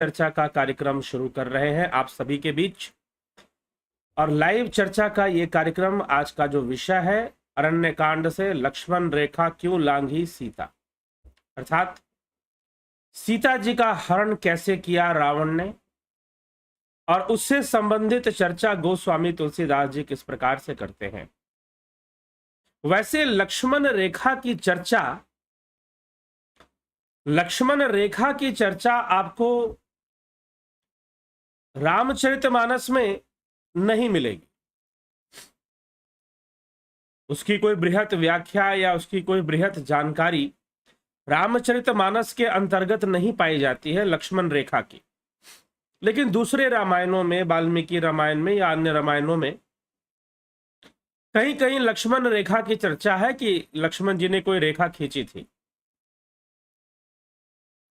चर्चा का कार्यक्रम शुरू कर रहे हैं आप सभी के बीच। और लाइव चर्चा का ये कार्यक्रम आज का जो विषय है, अरण्यकांड से लक्ष्मण रेखा क्यों लांघी सीता, अर्थात सीता जी का हरण कैसे किया रावण ने, और उससे संबंधित चर्चा गोस्वामी तुलसीदास जी किस प्रकार से करते हैं। वैसे लक्ष्मण रेखा की चर्चा आपको रामचरितमानस में नहीं मिलेगी। उसकी कोई बृहत व्याख्या या उसकी कोई बृहत जानकारी रामचरितमानस के अंतर्गत नहीं पाई जाती है लक्ष्मण रेखा की। लेकिन दूसरे रामायणों में, वाल्मीकि रामायण में या अन्य रामायणों में कहीं कहीं लक्ष्मण रेखा की चर्चा है कि लक्ष्मण जी ने कोई रेखा खींची थी।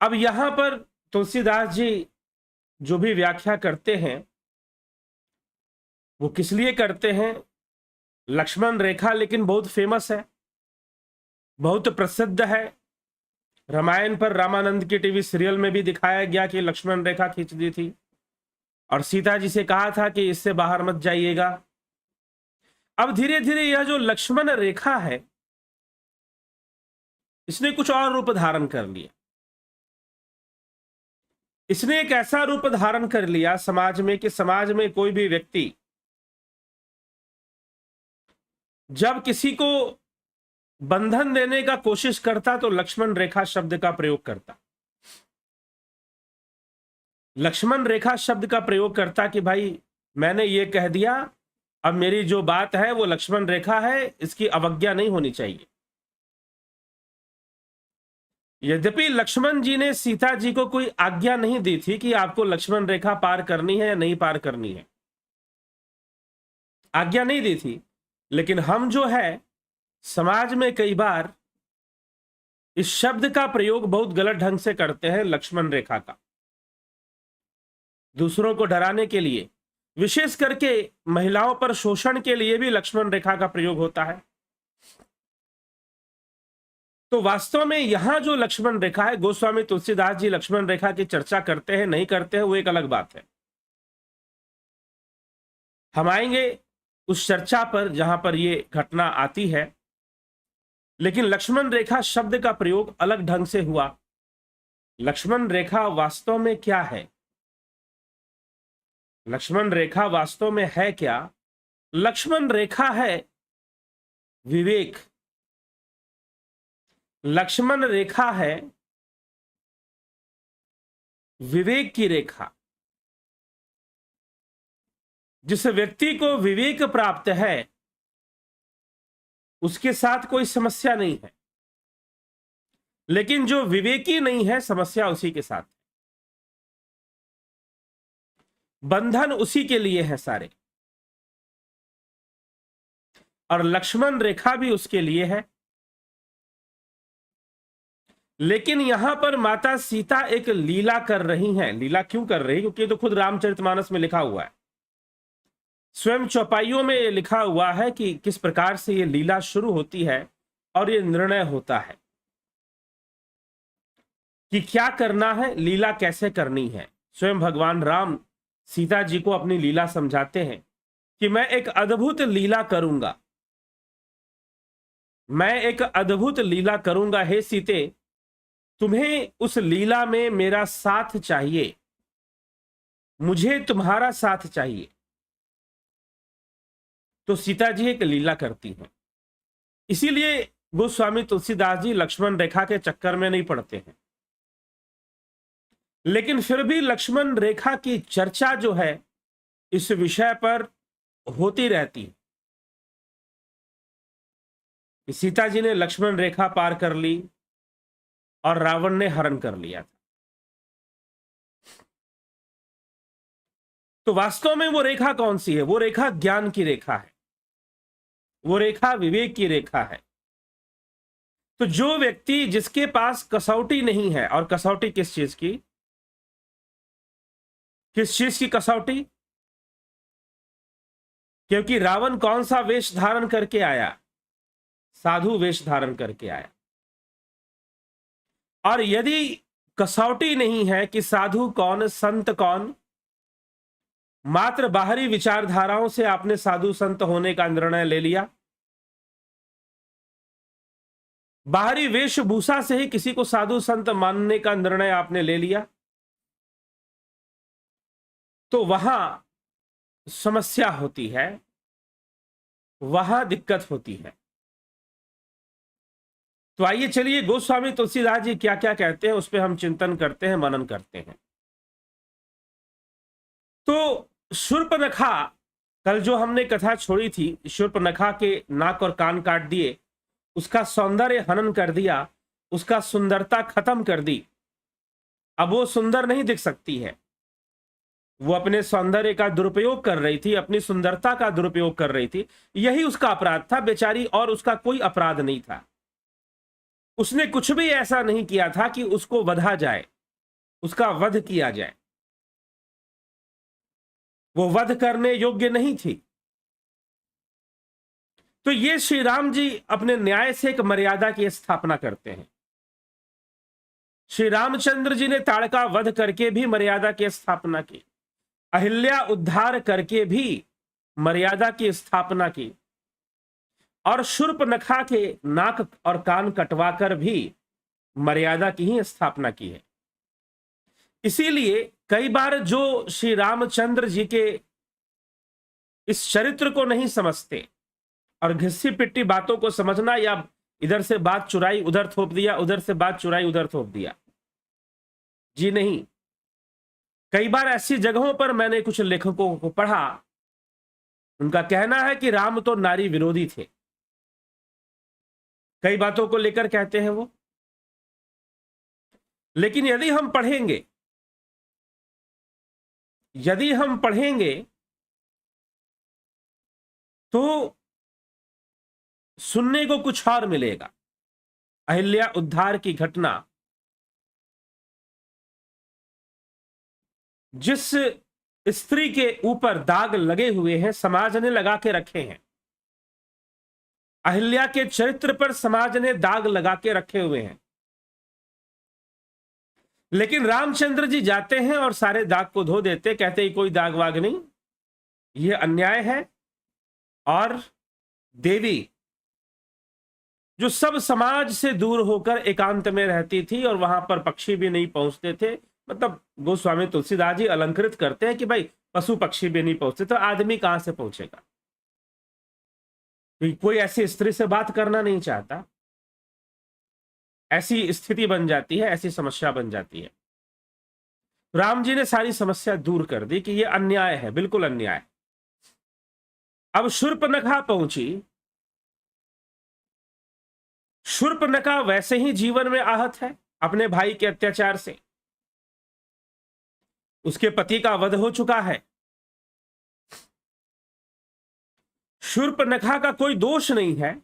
अब यहां पर तुलसीदास जी जो भी व्याख्या करते हैं वो किस लिए करते हैं। लक्ष्मण रेखा लेकिन बहुत फेमस है, बहुत प्रसिद्ध है। रामायण पर रामानंद के टीवी सीरियल में भी दिखाया गया कि लक्ष्मण रेखा खींच दी थी और सीता जी से कहा था कि इससे बाहर मत जाइएगा। अब धीरे धीरे यह जो लक्ष्मण रेखा है इसने कुछ और रूप धारण कर लिया। इसने एक ऐसा रूप धारण कर लिया समाज में कि समाज में कोई भी व्यक्ति जब किसी को बंधन देने का कोशिश करता तो लक्ष्मण रेखा शब्द का प्रयोग करता। लक्ष्मण रेखा शब्द का प्रयोग करता कि भाई मैंने ये कह दिया, अब मेरी जो बात है वो लक्ष्मण रेखा है, इसकी अवज्ञा नहीं होनी चाहिए। यद्यपि लक्ष्मण जी ने सीता जी को कोई आज्ञा नहीं दी थी कि आपको लक्ष्मण रेखा पार करनी है या नहीं पार करनी है, आज्ञा नहीं दी थी। लेकिन हम जो है समाज में कई बार इस शब्द का प्रयोग बहुत गलत ढंग से करते हैं लक्ष्मण रेखा का, दूसरों को डराने के लिए, विशेष करके महिलाओं पर शोषण के लिए भी लक्ष्मण रेखा का प्रयोग होता है। तो वास्तव में यहां जो लक्ष्मण रेखा है, गोस्वामी तुलसीदास जी लक्ष्मण रेखा की चर्चा करते हैं नहीं करते हैं वो एक अलग बात है। हम आएंगे उस चर्चा पर जहां पर ये घटना आती है। लेकिन लक्ष्मण रेखा शब्द का प्रयोग अलग ढंग से हुआ। लक्ष्मण रेखा वास्तव में क्या है? लक्ष्मण रेखा वास्तव में है क्या? लक्ष्मण रेखा है विवेक। लक्ष्मण रेखा है विवेक की रेखा। जिस व्यक्ति को विवेक प्राप्त है उसके साथ कोई समस्या नहीं है, लेकिन जो विवेकी नहीं है समस्या उसी के साथ। बंधन उसी के लिए है सारे, और लक्ष्मण रेखा भी उसके लिए है। लेकिन यहां पर माता सीता एक लीला कर रही हैं। लीला क्यों कर रही? क्योंकि तो खुद रामचरितमानस में लिखा हुआ है, स्वयं चौपाइयों में लिखा हुआ है कि किस प्रकार से ये लीला शुरू होती है और ये निर्णय होता है कि क्या करना है, लीला कैसे करनी है। स्वयं भगवान राम सीता जी को अपनी लीला समझाते हैं कि मैं एक अद्भुत लीला करूंगा, मैं एक अद्भुत लीला करूंगा हे सीते, तुम्हें उस लीला में मेरा साथ चाहिए, मुझे तुम्हारा साथ चाहिए। तो सीता जी एक लीला करती हैं। इसीलिए गोस्वामी तुलसीदास जी लक्ष्मण रेखा के चक्कर में नहीं पड़ते हैं। लेकिन फिर भी लक्ष्मण रेखा की चर्चा जो है इस विषय पर होती रहती है कि सीता जी ने लक्ष्मण रेखा पार कर ली और रावण ने हरण कर लिया था। तो वास्तव में वो रेखा कौन सी है? वो रेखा ज्ञान की रेखा है, वो रेखा विवेक की रेखा है। तो जो व्यक्ति जिसके पास कसौटी नहीं है, और कसौटी किस चीज की? किस चीज की कसौटी? क्योंकि रावण कौन सा वेश धारण करके आया? साधु वेश धारण करके आया। और यदि कसौटी नहीं है कि साधु कौन संत कौन, मात्र बाहरी विचारधाराओं से आपने साधु संत होने का निर्णय ले लिया, बाहरी वेशभूषा से ही किसी को साधु संत मानने का निर्णय आपने ले लिया, तो वहां समस्या होती है, वहां दिक्कत होती है। तो आइए चलिए गोस्वामी तुलसीदास जी क्या क्या कहते हैं उस पर हम चिंतन करते हैं, मनन करते हैं। तो शूर्पणखा, कल जो हमने कथा छोड़ी थी, शूर्पणखा के नाक और कान काट दिए, उसका सौंदर्य हनन कर दिया, उसका सुंदरता खत्म कर दी। अब वो सुंदर नहीं दिख सकती है, वो अपने सौंदर्य का दुरुपयोग कर रही थी, अपनी सुंदरता का दुरुपयोग कर रही थी। यही उसका अपराध था बेचारी, और उसका कोई अपराध नहीं था। उसने कुछ भी ऐसा नहीं किया था कि उसको वधा जाए, उसका वध किया जाए। वो वध करने योग्य नहीं थी। तो ये श्री राम जी अपने न्याय से एक मर्यादा की स्थापना करते हैं। श्री रामचंद्र जी ने ताड़का वध करके भी मर्यादा की स्थापना की, अहिल्या उद्धार करके भी मर्यादा की स्थापना की, और शूर्पणखा के नाक और कान कटवाकर भी मर्यादा की ही स्थापना की है। इसीलिए कई बार जो श्री रामचंद्र जी के इस चरित्र को नहीं समझते और घिस्सी पिट्टी बातों को समझना, या इधर से बात चुराई उधर थोप दिया, उधर से बात चुराई उधर थोप दिया, जी नहीं। कई बार ऐसी जगहों पर मैंने कुछ लेखकों को पढ़ा, उनका कहना है कि राम तो नारी विरोधी थे। कई बातों को लेकर कहते हैं वो, लेकिन यदि हम पढ़ेंगे तो सुनने को कुछ और मिलेगा। अहिल्या उद्धार की घटना, जिस स्त्री के ऊपर दाग लगे हुए हैं, समाज ने लगा के रखे हैं। अहिल्या के चरित्र पर समाज ने दाग लगा के रखे हुए हैं, लेकिन रामचंद्र जी जाते हैं और सारे दाग को धो देते, कहते ही कोई दाग वाग नहीं, यह अन्याय है। और देवी जो सब समाज से दूर होकर एकांत में रहती थी, और वहां पर पक्षी भी नहीं पहुंचते थे, मतलब गोस्वामी तुलसीदास जी अलंकृत करते हैं कि भाई पशु पक्षी भी नहीं पहुंचते, तो आदमी कहां से पहुंचेगा? कोई ऐसी स्त्री से बात करना नहीं चाहता, ऐसी स्थिति बन जाती है, ऐसी समस्या बन जाती है। राम जी ने सारी समस्या दूर कर दी कि यह अन्याय है, बिल्कुल अन्याय। अब शूर्पणखा पहुंची। शूर्पणखा वैसे ही जीवन में आहत है अपने भाई के अत्याचार से, उसके पति का वध हो चुका है। शूर्पणखा का कोई दोष नहीं है,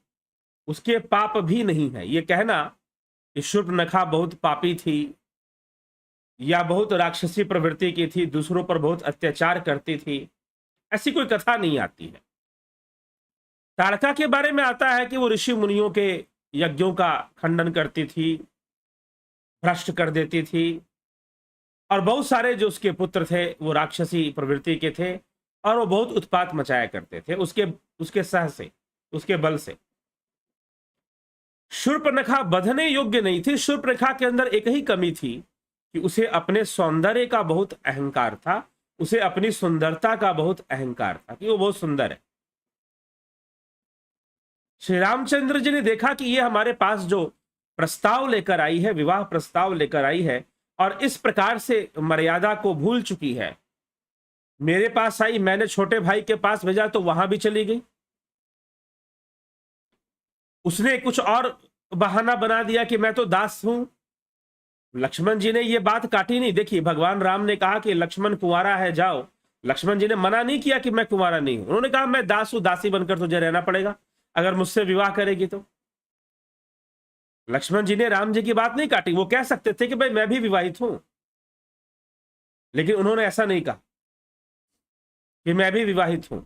उसके पाप भी नहीं है। यह कहना कि शूर्पणखा बहुत पापी थी या बहुत राक्षसी प्रवृत्ति की थी, दूसरों पर बहुत अत्याचार करती थी, ऐसी कोई कथा नहीं आती है। ताड़का के बारे में आता है कि वो ऋषि मुनियों के यज्ञों का खंडन करती थी, भ्रष्ट कर देती थी, और बहुत सारे जो उसके पुत्र थे वो राक्षसी प्रवृत्ति के थे, और वो बहुत उत्पात मचाया करते थे उसके सह से, उसके बल से। शूर्पणखा बधने योग्य नहीं थी। शूर्पणखा के अंदर एक ही कमी थी कि उसे अपने सौंदर्य का बहुत अहंकार था, उसे अपनी सुंदरता का बहुत अहंकार था कि वो बहुत सुंदर है। श्री रामचंद्र जी ने देखा कि ये हमारे पास जो प्रस्ताव लेकर आई है, विवाह प्रस्ताव लेकर आई है, और इस प्रकार से मर्यादा को भूल चुकी है। मेरे पास आई, मैंने छोटे भाई के पास भेजा तो वहां भी चली गई। उसने कुछ और बहाना बना दिया कि मैं तो दास हूं। लक्ष्मण जी ने यह बात काटी नहीं। देखिए, भगवान राम ने कहा कि लक्ष्मण कुंवारा है, जाओ। लक्ष्मण जी ने मना नहीं किया कि मैं कुंवारा नहीं हूं। उन्होंने कहा मैं दास हूं, दासी बनकर तुझे रहना पड़ेगा अगर मुझसे विवाह करेगी तो। लक्ष्मण जी ने राम जी की बात नहीं काटी। वो कह सकते थे कि भाई मैं भी विवाहित हूं, लेकिन उन्होंने ऐसा नहीं कहा कि मैं भी विवाहित हूं।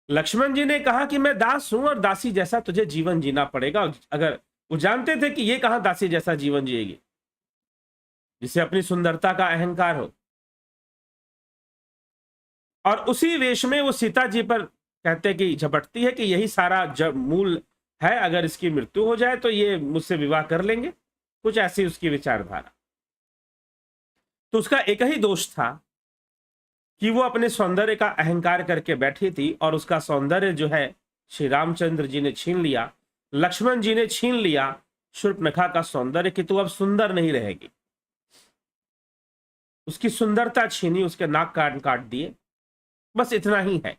लक्ष्मण जी ने कहा कि मैं दास हूं और दासी जैसा तुझे जीवन जीना पड़ेगा। अगर वो जानते थे कि ये कहां दासी जैसा जीवन जिएगी, जिसे अपनी सुंदरता का अहंकार हो, और उसी वेश में वो सीता जी पर कहते कि झपटती है कि यही सारा जब मूल है, अगर इसकी मृत्यु हो जाए तो ये मुझसे विवाह कर लेंगे, कुछ ऐसी उसकी विचारधारा। तो उसका एक ही दोष था कि वो अपने सौंदर्य का अहंकार करके बैठी थी, और उसका सौंदर्य जो है श्री रामचंद्र जी ने छीन लिया, लक्ष्मण जी ने छीन लिया शूर्पणखा का सौंदर्य, कि तू अब सुंदर नहीं रहेगी। उसकी सुंदरता छीनी, उसके नाक काट काट दिए, बस इतना ही है।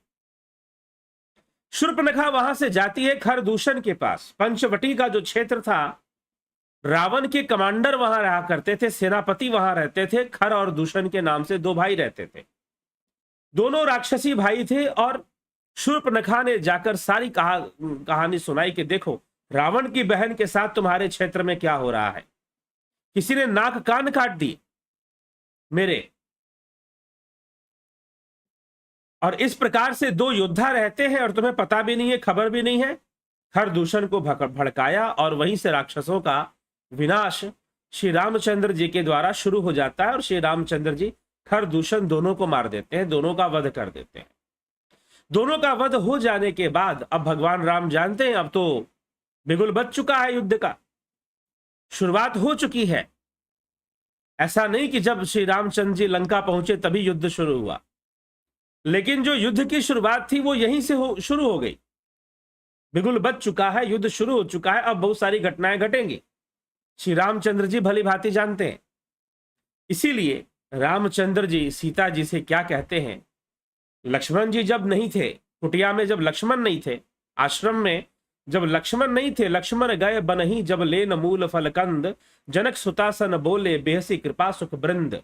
शूर्पणखा वहां से जाती है खरदूषण के पास। पंचवटी का जो क्षेत्र था, रावण के कमांडर वहां रहा करते थे, सेनापति वहां रहते थे। खर और दूषण के नाम से दो भाई रहते थे, दोनों राक्षसी भाई थे। और शूर्पणखा ने जाकर सारी कहानी सुनाई कि देखो, रावण की बहन के साथ तुम्हारे क्षेत्र में क्या हो रहा है, किसी ने नाक कान काट दिए मेरे। और इस प्रकार से दो योद्धा रहते हैं और तुम्हें पता भी नहीं है, खबर भी नहीं है। खरदूषण को भड़काया और वहीं से राक्षसों का विनाश श्री रामचंद्र जी के द्वारा शुरू हो जाता है, और श्री रामचंद्र जी खरदूषण दोनों को मार देते हैं, दोनों का वध कर देते हैं। दोनों का वध हो जाने के बाद अब भगवान राम जानते हैं अब तो बिगुल बच चुका है, युद्ध का शुरुआत हो चुकी है। ऐसा नहीं कि जब श्री रामचंद्र जी लंका पहुंचे तभी युद्ध शुरू हुआ, लेकिन जो युद्ध की शुरुआत थी वो यहीं से शुरू हो गई। बिगुल बच चुका है, युद्ध शुरू हो चुका है, अब बहुत सारी घटनाएं घटेंगी, श्री रामचंद्र जी भली भांति जानते हैं। इसीलिए रामचंद्र जी सीता जी से क्या कहते हैं, लक्ष्मण जी जब नहीं थे कुटिया में, जब लक्ष्मण नहीं थे आश्रम में, जब लक्ष्मण नहीं थे, लक्ष्मण गए बनही जब लेन मूल फलकंद, जनक सुतासन बोले बेहसी कृपा सुख वृंद।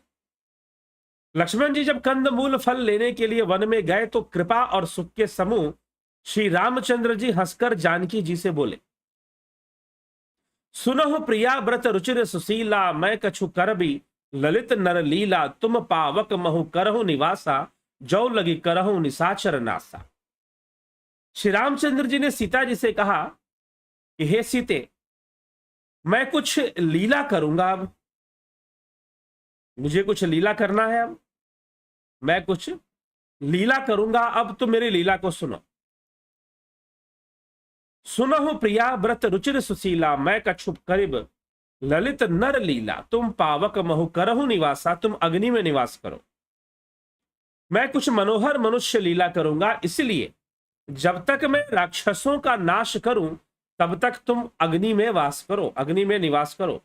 लक्ष्मण जी जब कंद मूल फल लेने के लिए वन में गए तो कृपा और सुख के समूह श्री रामचंद्र जी हंसकर जानकी जी से बोले, सुनहु प्रिया व्रत रुचिर सुशीला, मैं कछु करबी ललित नर लीला, तुम पावक महु करहु निवासा, जौ लगी करहु निशाचर नासा। श्री रामचंद्र जी ने सीता जी से कहा कि हे सीते, मैं कुछ लीला करूंगा, अब मुझे कुछ लीला करना है, अब मैं कुछ लीला करूंगा, अब तुम मेरी लीला को सुनो। सुनहु प्रिया व्रत रुचिर सुशीला, मैं कछु करिब ललित नर लीला, तुम पावक महु करहु निवासा, तुम अग्नि में निवास करो। मैं कुछ मनोहर मनुष्य लीला करूंगा, इसलिए जब तक मैं राक्षसों का नाश करूं तब तक तुम अग्नि में वास करो, अग्नि में निवास करो।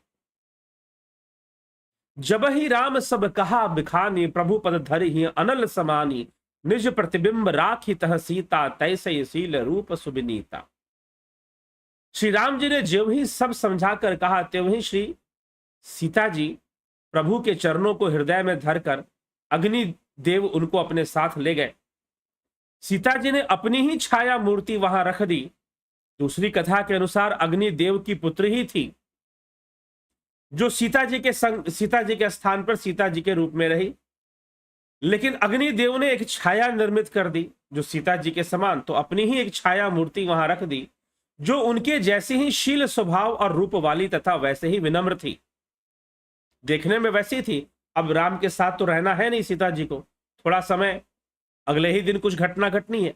जब ही राम सब कहा बिखानी, प्रभु पद धरि ही अनल समानी, निज प्रतिबिंब राखी तह सीता, तैसे शील रूप सुबिनीता। श्री राम जी ने ज्यों ही सब समझाकर कहा त्यों ही श्री सीता जी प्रभु के चरणों को हृदय में धरकर अग्नि देव उनको अपने साथ ले गए। सीता जी ने अपनी ही छाया मूर्ति वहां रख दी। दूसरी कथा के अनुसार अग्नि देव की पुत्र ही थी जो सीता जी के संग, सीता जी के स्थान पर सीता जी के रूप में रही, लेकिन अग्नि देव ने एक छाया निर्मित कर दी जो सीता जी के समान, तो अपनी ही एक छाया मूर्ति वहां रख दी जो उनके जैसे ही शील स्वभाव और रूप वाली तथा वैसे ही विनम्र थी, देखने में वैसी थी। अब राम के साथ तो रहना है नहीं सीता जी को, थोड़ा समय, अगले ही दिन कुछ घटना घटनी है।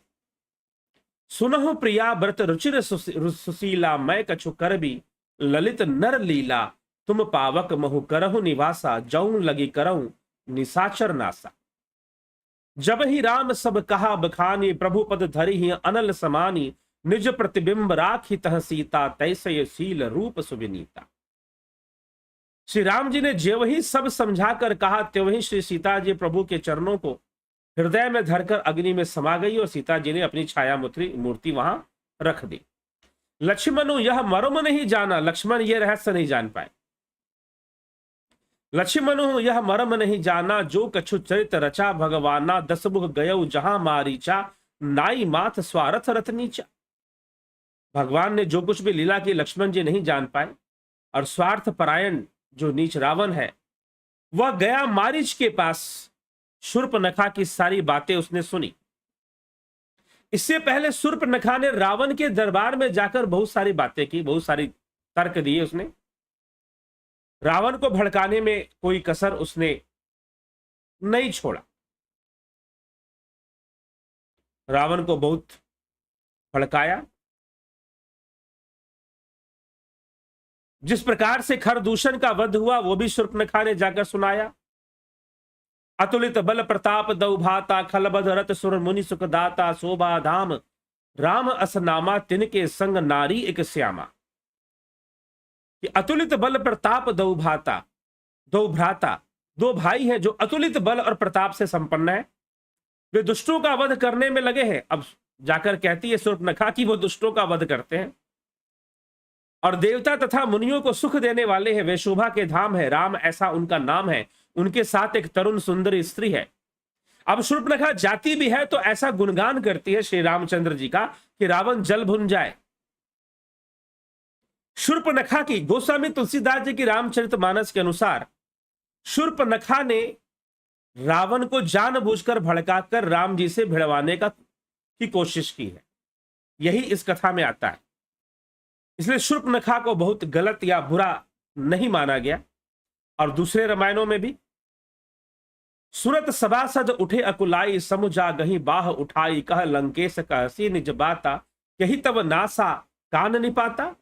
सुनहु प्रिया व्रत रुचिर सुशीला, मैं कछु करबी ललित नर लीला, तुम पावक महु करहु निवासा, जौन लगी करहु निशाचर नासा। जब ही राम सब कहा बखानी, प्रभु पद धरि ही अनल समानी, निज प्रतिबिंब राखी तह सीता, तैसे शील रूप सुविनीता। श्री राम जी ने ज्यों ही सब समझाकर कहा त्यों ही श्री सीता जी प्रभु के चरणों को हृदय में धरकर अग्नि में समा गई और सीता जी ने अपनी छाया मूर्ति वहां रख दी। लक्ष्मण यह मर्म नहीं जाना, लक्ष्मण यह रहस्य नहीं जान पाए। लक्ष्मण यह मर्म नहीं जाना, जो कछु चरित रचा भगवाना, दस मुख गयौ जहां मारीचा, नाई माथ स्वारथ रथ नीचा। भगवान ने जो कुछ भी लीला की लक्ष्मण जी नहीं जान पाए, और स्वार्थ परायण जो नीच रावण है वह गया मारीच के पास, शूर्पणखा की सारी बातें उसने सुनी। इससे पहले शूर्पणखा ने रावण के दरबार में जाकर बहुत सारी बातें की, बहुत सारी तर्क दिए उसने, रावण को भड़काने में कोई कसर उसने नहीं छोड़ा। रावण को बहुत भड़काया। जिस प्रकार से खरदूषण का वध हुआ वो भी शूर्पणखा ने जाकर सुनाया। अतुलित बल प्रताप दौ भाता, खलबध रत सुर मुनि सुख दाता, शोभा धाम राम असनामा, तिनके संग नारी एक श्यामा। कि अतुलित बल प्रताप दौ भाता, दो भ्राता, दो भाई हैं जो अतुलित बल और प्रताप से संपन्न है। वे दुष्टों का वध करने में लगे हैं। अब जाकर कहती है शूर्पणखा कि वो दुष्टों का वध करते हैं और देवता तथा मुनियों को सुख देने वाले हैं। वे शोभा के धाम है, राम ऐसा उनका नाम है। उनके साथ एक तरुण सुंदर स्त्री है। अब शूर्पणखा जाती भी है तो ऐसा गुणगान करती है श्री रामचंद्र जी का कि रावण जल भुन जाए। शूर्पणखा की, गोस्वामी तुलसीदास जी की रामचरितमानस के अनुसार शूर्पणखा ने रावण को जानबूझकर भड़काकर राम जी से भिड़वाने की कोशिश की है। यही इस कथा में आता है। इसलिए शूर्पणखा को बहुत गलत या बुरा नहीं माना गया। और दूसरे रामायणों में भी सुरत सभासद उठे अकुलाई, समुझा गही बाह उठाई, कह लंकेश कहसी निज बाता, यही तब नासा कान निपाता।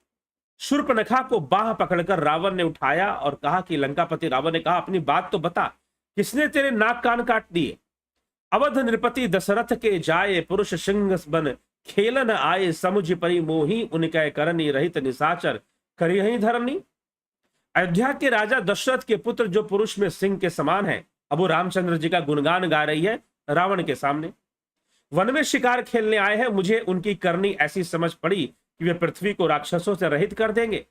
शूर्पणखा को बाह पकड़कर रावण ने उठाया और कहा कि लंकापति रावण ने कहा अपनी बात तो बता, किसने तेरे नाक कान काट दिए। अवध नृपति दशरथ के जाए, पुरुष सिंह बन खेलन आए, समुझ परी मोही उनके करनी, रहित निशाचर करियहि धरनी। अयोध्या के राजा दशरथ के पुत्र जो पुरुष में सिंह के समान है, अब वो रामचंद्र जी का गुणगान गा रही है रावण के सामने। वन में शिकार खेलने आए हैं, मुझे उनकी करनी ऐसी समझ पड़ी कि वे पृथ्वी को राक्षसों से रहित कर देंगे।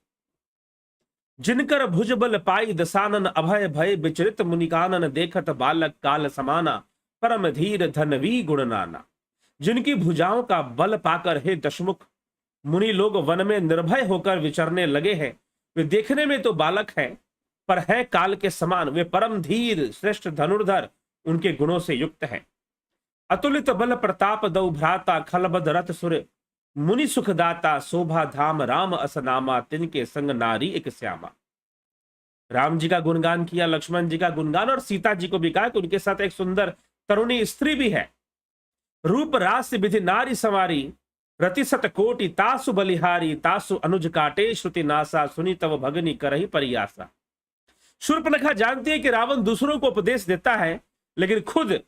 जिनकर भुजबल पाई दसानन, अभय भय विचरित मुनिकानन, देखत बालक काल समाना, परम धीर धनवी गुणनाना। जिनकी भुजाओं का बल पाकर हे दशमुख मुनि लोग वन में निर्भय होकर विचरने लगे हैं। वे देखने में तो बालक है पर है काल के समान। वे परम धीर श्रेष्ठ धनुर्धर, उनके गुणों से युक्त है। अतुलित बल प्रताप दौ भ्राता, खलबद रथ सुर मुनि सुखदाता, शोभा धाम राम असनामा, तिनके संग नारी एक श्यामा। राम जी का गुणगान किया, लक्ष्मण जी का गुणगान, और सीता जी को भी कहा कि उनके साथ एक सुंदर तरुणी स्त्री भी है। रूप रास विधि नारी संवारी, रति सत कोटि तासु बलिहारी, तासु अनुज काटे श्रुति नासा, सुनी तव भगनी करही परियासा। शूर्पणखा जानती है कि रावण दूसरों को उपदेश देता है लेकिन खुद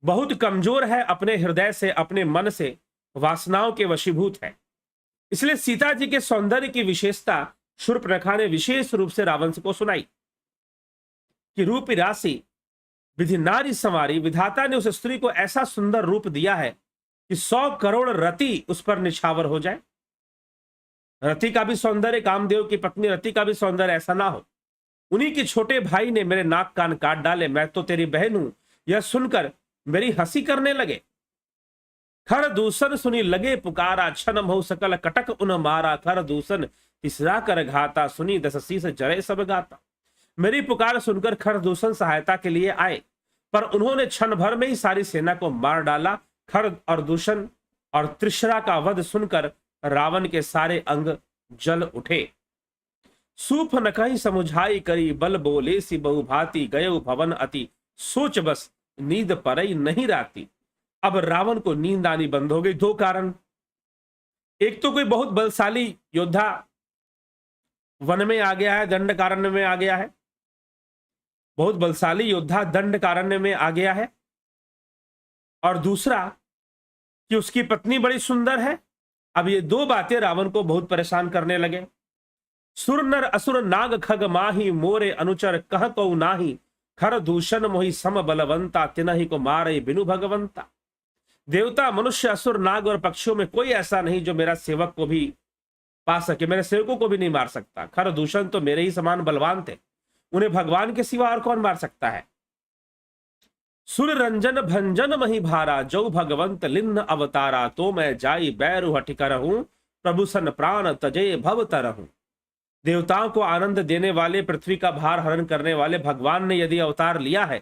बहुत कमजोर है, अपने हृदय से, अपने मन से वासनाओं के वशीभूत है। इसलिए सीता जी के सौंदर्य की विशेषता शूर्पणखा ने विशेष रूप से रावण को सुनाई कि रूप राशि विधि नारी संवारी, विधाता ने उस स्त्री को ऐसा सुंदर रूप दिया है कि 100 करोड़ रति उस पर निछावर हो जाए। रति का भी सौंदर्य, कामदेव की पत्नी रति का भी सौंदर्य ऐसा ना हो। उन्हीं के छोटे भाई ने मेरे नाक कान काट डाले, मैं तो तेरी बहन हूं, यह सुनकर मेरी हंसी करने लगे। खर दूषण सुनी लगे पुकारा, छन महु सकल कटक उन मारा, खर दूषण तीसरा कर घाता, सुनी दस शीस जरे सब गाता। मेरी पुकार सुनकर खरदूषण सहायता के लिए आए पर उन्होंने क्षण भर में ही सारी सेना को मार डाला। खर और दूषण और त्रिशरा का वध सुनकर रावण के सारे अंग जल उठे। सूफ न कहीं समुझाई करी, बल बोले सी बहुभाती, गयो भवन अति सोच बस, नींद परई नहीं राती। अब रावण को नींद आनी बंद हो गई। 2 कारण, एक तो कोई बहुत बलशाली योद्धा वन में आ गया है, दंडकारण्य में आ गया है, बहुत बलशाली योद्धा दंडकारण्य में आ गया है, और दूसरा कि उसकी पत्नी बड़ी सुंदर है। अब ये 2 बातें रावण को बहुत परेशान करने लगे। सुर नर असुर नाग खग माही, मोरे अनुचर कह को नाही, खर दूषण मोहि सम बलवंता, तिनहि को मारे बिनु भगवंता। देवता मनुष्य असुर नाग और पक्षियों में कोई ऐसा नहीं जो मेरा सेवक को भी पा सके, मेरे सेवकों को भी नहीं मार सकता। खर दूषण तो मेरे ही समान बलवान थे, उन्हें भगवान के सिवा और कौन मार सकता है। सुर रंजन भंजन मही भारा, जो भगवंत लिन्न अवतारा, तो मैं जाई बैरु हटि करहूं, प्रभु सन प्राण तजे भव तरहूं। देवताओं को आनंद देने वाले, पृथ्वी का भार हरण करने वाले भगवान ने यदि अवतार लिया है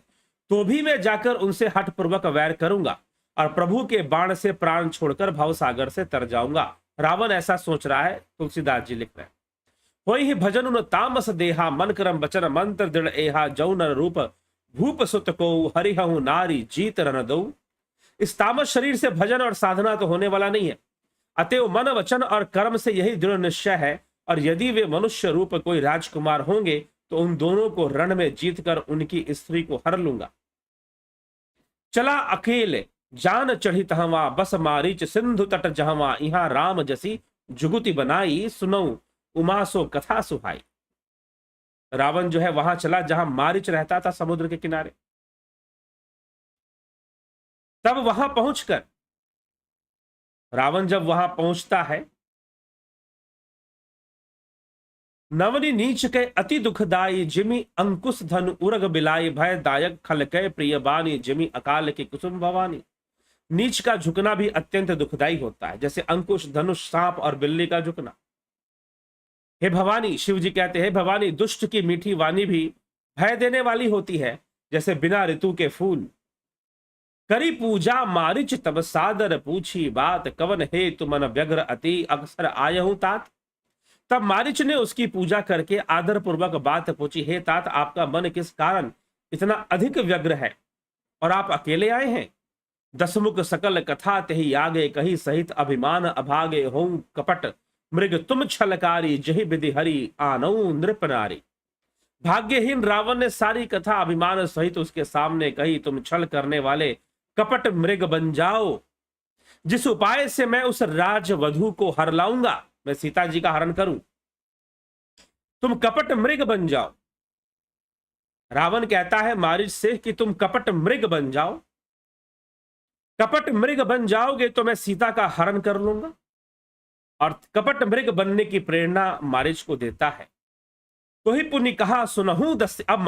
तो भी मैं जाकर उनसे हठ पूर्वक वैर करूंगा और प्रभु के बाण से प्राण छोड़कर भवसागर से तर जाऊंगा। रावण ऐसा सोच रहा है, तुलसीदास जी लिख रहे हैं। होई ही भजन उन तामस देहा, मन करम बचन मंत्र दृढ़ एहा, जौ नर रूप भूप सुत को हरिहु नारी जीत रन दो। इस तामस शरीर से भजन और साधना तो होने वाला नहीं है, अतएव मन वचन और कर्म से यही दृढ़ निश्चय है। और यदि वे मनुष्य रूप कोई राजकुमार होंगे तो उन दोनों को रण में जीतकर उनकी स्त्री को हर लूंगा। चला अकेले जान चढ़ी तहवा, बस मारीच सिंधु तट जहवा, इहां राम जसी जुगुति बनाई, सुनऊ उमा सो कथा सुहाई। रावण जो है वहां चला जहां मारीच रहता था समुद्र के किनारे। तब वहां पहुंचकर रावण जब वहां पहुंचता है, नवनी नीच के अति दुखदाई, जिमि अंकुश धन उरग बिलाई, भय दायक खल कै प्रिय बानी, जिमि अकाल की कुसुम भवानी। नीच का झुकना भी अत्यंत दुखदाई होता है, जैसे अंकुश धनुष सांप और बिल्ली का झुकना। हे भवानी, शिव जी कहते हैं भवानी, दुष्ट की मीठी वाणी भी भय देने वाली होती है, जैसे बिना ऋतु के फूल। करी पूजा मारिच तब सादर, पूछी बात कवन हे तुमन व्यग्र अति, अक्सर आयहु तात। तब मारिच ने उसकी पूजा करके आदर पूर्वक बात पूछी, हे तात आपका मन किस कारण इतना अधिक व्यग्र है और आप अकेले आए हैं। दसमुख सकल कथा तेहि आगे, कही सहित अभिमान अभागे, हों कपट मृग तुम छलकारी, जहि विधि हरि आनऊ नृप नारी। भाग्यहीन रावण ने सारी कथा अभिमान सहित उसके सामने कही, तुम छल करने वाले कपट मृग बन जाओ। जिस उपाय से मैं उस राजवधू को हर लाऊंगा, मैं सीता जी का हरण करूं, तुम कपट मृग बन जाओ। रावण कहता है मारीच से कि तुम कपट मृग बन जाओ, कपट मृग बन जाओगे तो मैं सीता का हरण कर लूंगा। और कपट मृग बनने की प्रेरणा मारीच को देता है। तो ही पुण्य कहा सुनहु दस। अब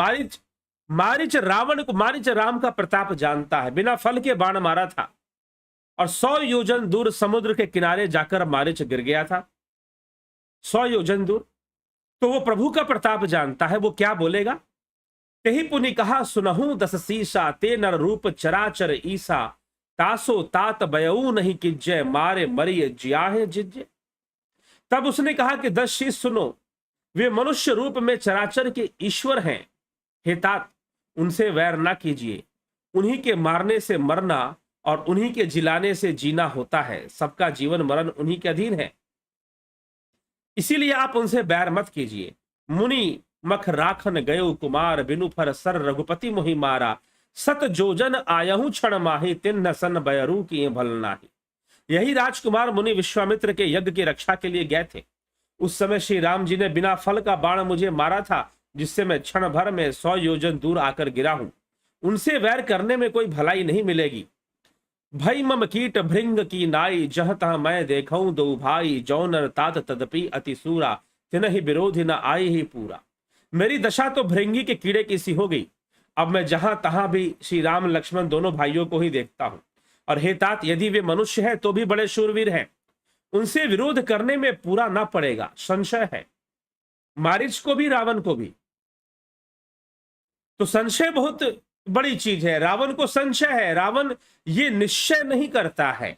मारीच रावण को, मारीच राम का प्रताप जानता है, बिना फल के बाण मारा था और 100 योजन दूर समुद्र के किनारे जाकर मारीच गिर गया था, 100 योजन दूर। तो वो प्रभु का प्रताप जानता है, वो क्या बोलेगा। तेहि पुनि कहा सुनहु दस सीसा, ते नर रूप चराचर ईसा, तासो तात बयऊ नहीं किज्जय, मारे मरिय जियाहे जिज्जे। तब उसने कहा कि 10 शीश सुनो, वे मनुष्य रूप में चराचर के ईश्वर हैं। हे तात, उनसे वैर ना कीजिए, उन्हीं के मारने से मरना और उन्हीं के जिलाने से जीना होता है, सबका जीवन मरण उन्हीं के अधीन है, इसीलिए आप उनसे बैर मत कीजिए। मुनि मख राखन गयो कुमार, बिनु फर सर रघुपति मोहि मारा, सत जोजन आयहु क्षण माही, तिन्न सन बयरू की भल नाही। यही राजकुमार मुनि विश्वामित्र के यज्ञ की रक्षा के लिए गए थे। उस समय श्री राम जी ने बिना फल का बाण मुझे मारा था, जिससे मैं क्षण भर में 100 योजन दूर आकर गिरा हूं। उनसे वैर करने में कोई भलाई नहीं मिलेगी। भई मम कीट भृंग की नाई, जह तह मैं देखऊं दो भाई, जौनर तात तदपि अति सूरा, तिनहि विरोधी न आए ही पूरा। मेरी दशा तो भृंगी के कीड़े की सी हो गई। अब मैं जहां तहां भी श्री राम लक्ष्मण दोनों भाइयों को ही देखता हूं। और हे तात, यदि वे मनुष्य है तो भी बड़े शूरवीर हैं, उनसे विरोध करने में पूरा ना पड़ेगा, संशय है, मारीच को भी रावण को भी। तो संशय बहुत बड़ी चीज है। रावण को संशय है, रावण ये निश्चय नहीं करता है,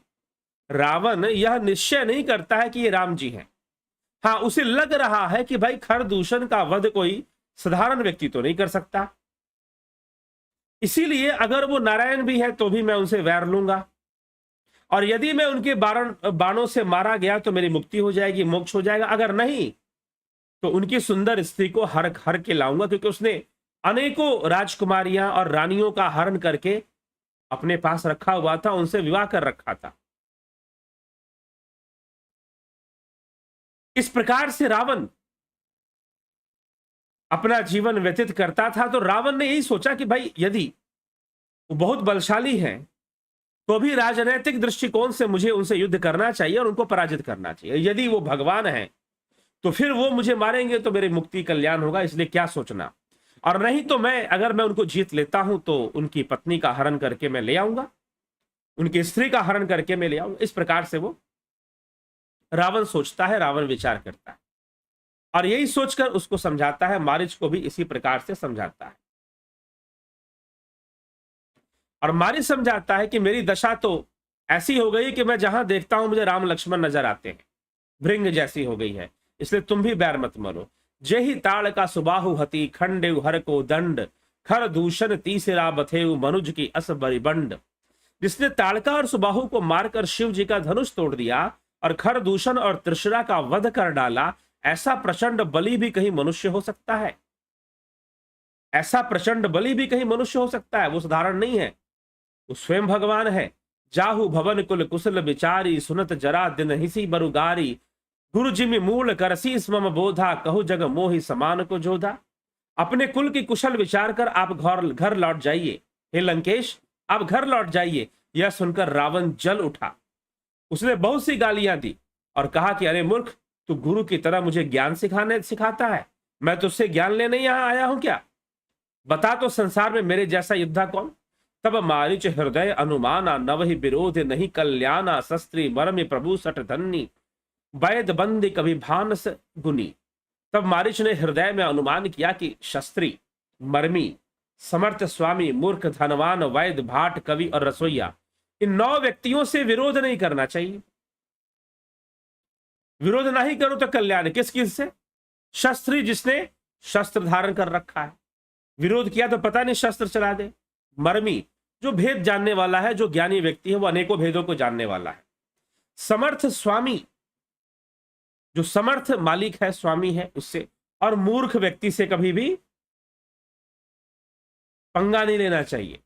रावण यह निश्चय नहीं करता है कि ये राम जी हैं। हाँ, उसे लग रहा है कि भाई खरदूषण का वध कोई साधारण व्यक्ति तो नहीं कर सकता, इसीलिए अगर वो नारायण भी है तो भी मैं उनसे वैर लूंगा, और यदि मैं उनके बाणों से मारा गया तो मेरी मुक्ति हो जाएगी, मोक्ष हो जाएगा। अगर नहीं तो उनकी सुंदर स्त्री को हर के लाऊंगा, क्योंकि उसने अनेकों राजकुमारियां और रानियों का हरण करके अपने पास रखा हुआ था, उनसे विवाह कर रखा था। इस प्रकार से रावण अपना जीवन व्यतीत करता था। तो रावण ने यही सोचा कि भाई यदि वो बहुत बलशाली हैं तो भी राजनैतिक दृष्टिकोण से मुझे उनसे युद्ध करना चाहिए और उनको पराजित करना चाहिए। यदि वो भगवान हैं तो फिर वो मुझे मारेंगे तो मेरी मुक्ति कल्याण होगा, इसलिए क्या सोचना। और नहीं तो अगर मैं उनको जीत लेता हूं तो उनकी पत्नी का हरण करके मैं ले आऊंगा, उनकी स्त्री का हरण करके मैं ले आऊंगा। इस प्रकार से वो रावण सोचता है, रावण विचार करता है, और यही सोचकर उसको समझाता है। मारीच को भी इसी प्रकार से समझाता है, और मारीच समझाता है कि मेरी दशा तो ऐसी हो गई कि मैं जहां देखता हूं मुझे राम लक्ष्मण नजर आते हैं, भृंग जैसी हो गई है, इसलिए तुम भी बैर मत मानो। जेहि ताड़ का सुबाहु हति खंडे हर को दंड, खर दूषण तीसरा बथेउ मनुज की अस बरिबंड। जिसने ताड़का और सुबाहु को मारकर शिव जी का धनुष तोड़ दिया और खर दूषण और त्रिशरा का वध कर डाला, ऐसा प्रचंड बलि भी कहीं मनुष्य हो सकता है? ऐसा प्रचंड बलि भी कहीं मनुष्य हो सकता है? वो साधारण नहीं है, वो स्वयं भगवान है। जाहु भवन कुल कुशल विचारी, सुनत जरा दिन हिसी बरुगारी। गुरु जिमि मूल करसी स्मम बोधा, कहु जग मोहि समान को जोधा। अपने कुल की कुशल विचार कर आप घर लौट जाइए। हे लंकेश, आप घर लौट जाइए। यह सुनकर रावण जल उठा। उसने बहुत सी गालियां दी और कहा कि अरे मूर्ख, तू गुरु की तरह मुझे ज्ञान सिखाता है? मैं तुझसे ज्ञान लेने यहां आया हूं क्या? बता तो संसार में मेरे जैसा योद्धा कौन? तब मारिच हृदय अनुमाना, नवहि विरोध नहीं कल्याणा। शस्त्री मर्मि प्रभु सठ धन्नी, वैद बंदी कभी भानस गुनी। तब मारिच ने हृदय में अनुमान किया कि शस्त्री, मर्मी, समर्थ, स्वामी, मूर्ख, धनवान, वैद, भाट, कवि और रसोईया, इन 9 व्यक्तियों से विरोध नहीं करना चाहिए। विरोध नहीं करो तो कल्याण किस किस से? शस्त्री, जिसने शस्त्र धारण कर रखा है, विरोध किया तो पता नहीं शस्त्र चला दे। मर्मी, जो भेद जानने वाला है, जो ज्ञानी व्यक्ति है, वो अनेकों भेदों को जानने वाला है। समर्थ, स्वामी, जो समर्थ मालिक है, स्वामी है, उससे। और मूर्ख व्यक्ति से कभी भी पंगा नहीं लेना चाहिए,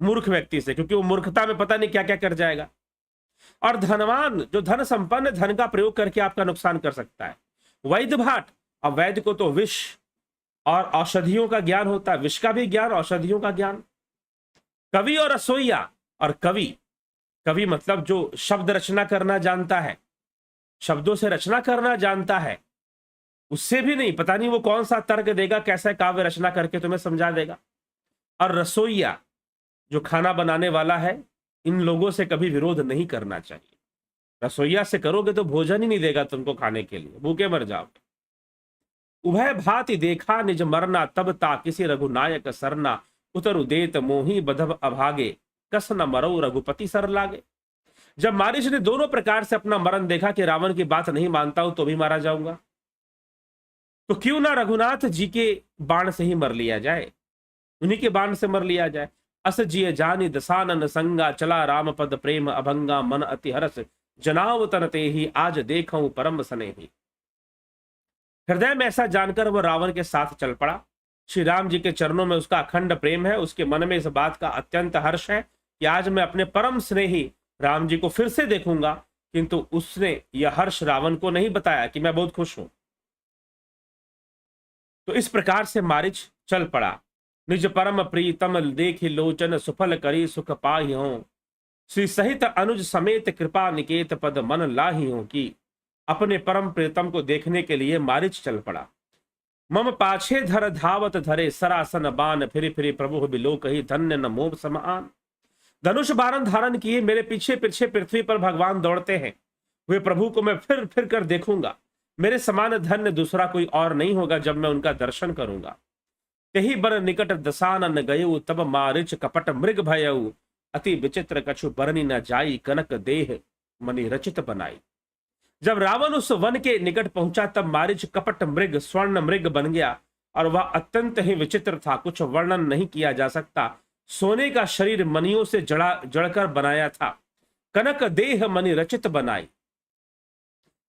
मूर्ख व्यक्ति से, क्योंकि वो मूर्खता में पता नहीं क्या क्या कर जाएगा। और धनवान, जो धन संपन्न, धन का प्रयोग करके आपका नुकसान कर सकता है। वैद्य भाट, अब वैद्य को तो विष और औषधियों का ज्ञान होता है, विष का भी ज्ञान, औषधियों का ज्ञान। कवि और रसोईया, और कवि, कवि मतलब जो शब्द रचना करना जानता है, शब्दों से रचना करना जानता है, उससे भी नहीं, पता नहीं वो कौन सा तर्क देगा, कैसा काव्य रचना करके तुम्हें समझा देगा। और रसोईया, जो खाना बनाने वाला है, इन लोगों से कभी विरोध नहीं करना चाहिए। रसोईया से करोगे तो भोजन ही नहीं देगा तुमको खाने के लिए, भूखे मर जाओगे। उभय भांति देखा निज मरना, तब ता किसी रघुनायक सरना। उतरु देत मोही बधब अभागे, कस न मरो रघुपति सर लागे। जब मारिच ने दोनों प्रकार से अपना मरण देखा कि रावण की बात नहीं मानता हूं तो भी मारा जाऊंगा, तो क्यों ना रघुनाथ जी के बाण से ही मर लिया जाए, उन्हीं के बाण से मर लिया जाए। अस जिय जानी दसानन संगा, चला राम पद प्रेम अभंगा। मन अति हरस जनाव तन ते ही, आज देखूं परम स्नेही। हृदय में ऐसा जानकर वह रावण के साथ चल पड़ा। श्री राम जी के चरणों में उसका अखंड प्रेम है, उसके मन में इस बात का अत्यंत हर्ष है कि आज मैं अपने परम स्नेही राम जी को फिर से देखूंगा। किंतु उसने यह हर्ष रावण को नहीं बताया कि मैं बहुत खुश हूं। तो इस प्रकार से मारिच चल पड़ा। निज परम प्रीतम देखि लोचन, सुफल करी सुख पाहि हो। श्री सहित अनुज समेत कृपा निकेत, पद मन लाही हो। कि अपने परम प्रीतम को देखने के लिए मारिच चल पड़ा। मम पाछे धर धावत धरे, सरासन बान फिर फिर प्रभु बिलो कही, धन्य न मोह समान। धनुष बाण धारण किए मेरे पीछे पीछे पृथ्वी पर भगवान दौड़ते हैं। वे प्रभु को मैं फिर फिर कर देखूंगा। मेरे समान धन्य दूसरा कोई और नहीं होगा जब मैं उनका दर्शन करूंगा। तेहि बर निकट दसानन गयऊ, तब मारिच कपट मृग भयऊ। अति विचित्र कछु बरनी न जाई, कनक देह मणि रचित बनाई। जब रावण उस वन के निकट पहुंचा तब मारिच कपट मृग, स्वर्ण मृग बन गया और वह अत्यंत ही विचित्र था, कुछ वर्णन नहीं किया जा सकता। सोने का शरीर मणियों से जड़कर बनाया था। कनक देह मणि रचित बनाई।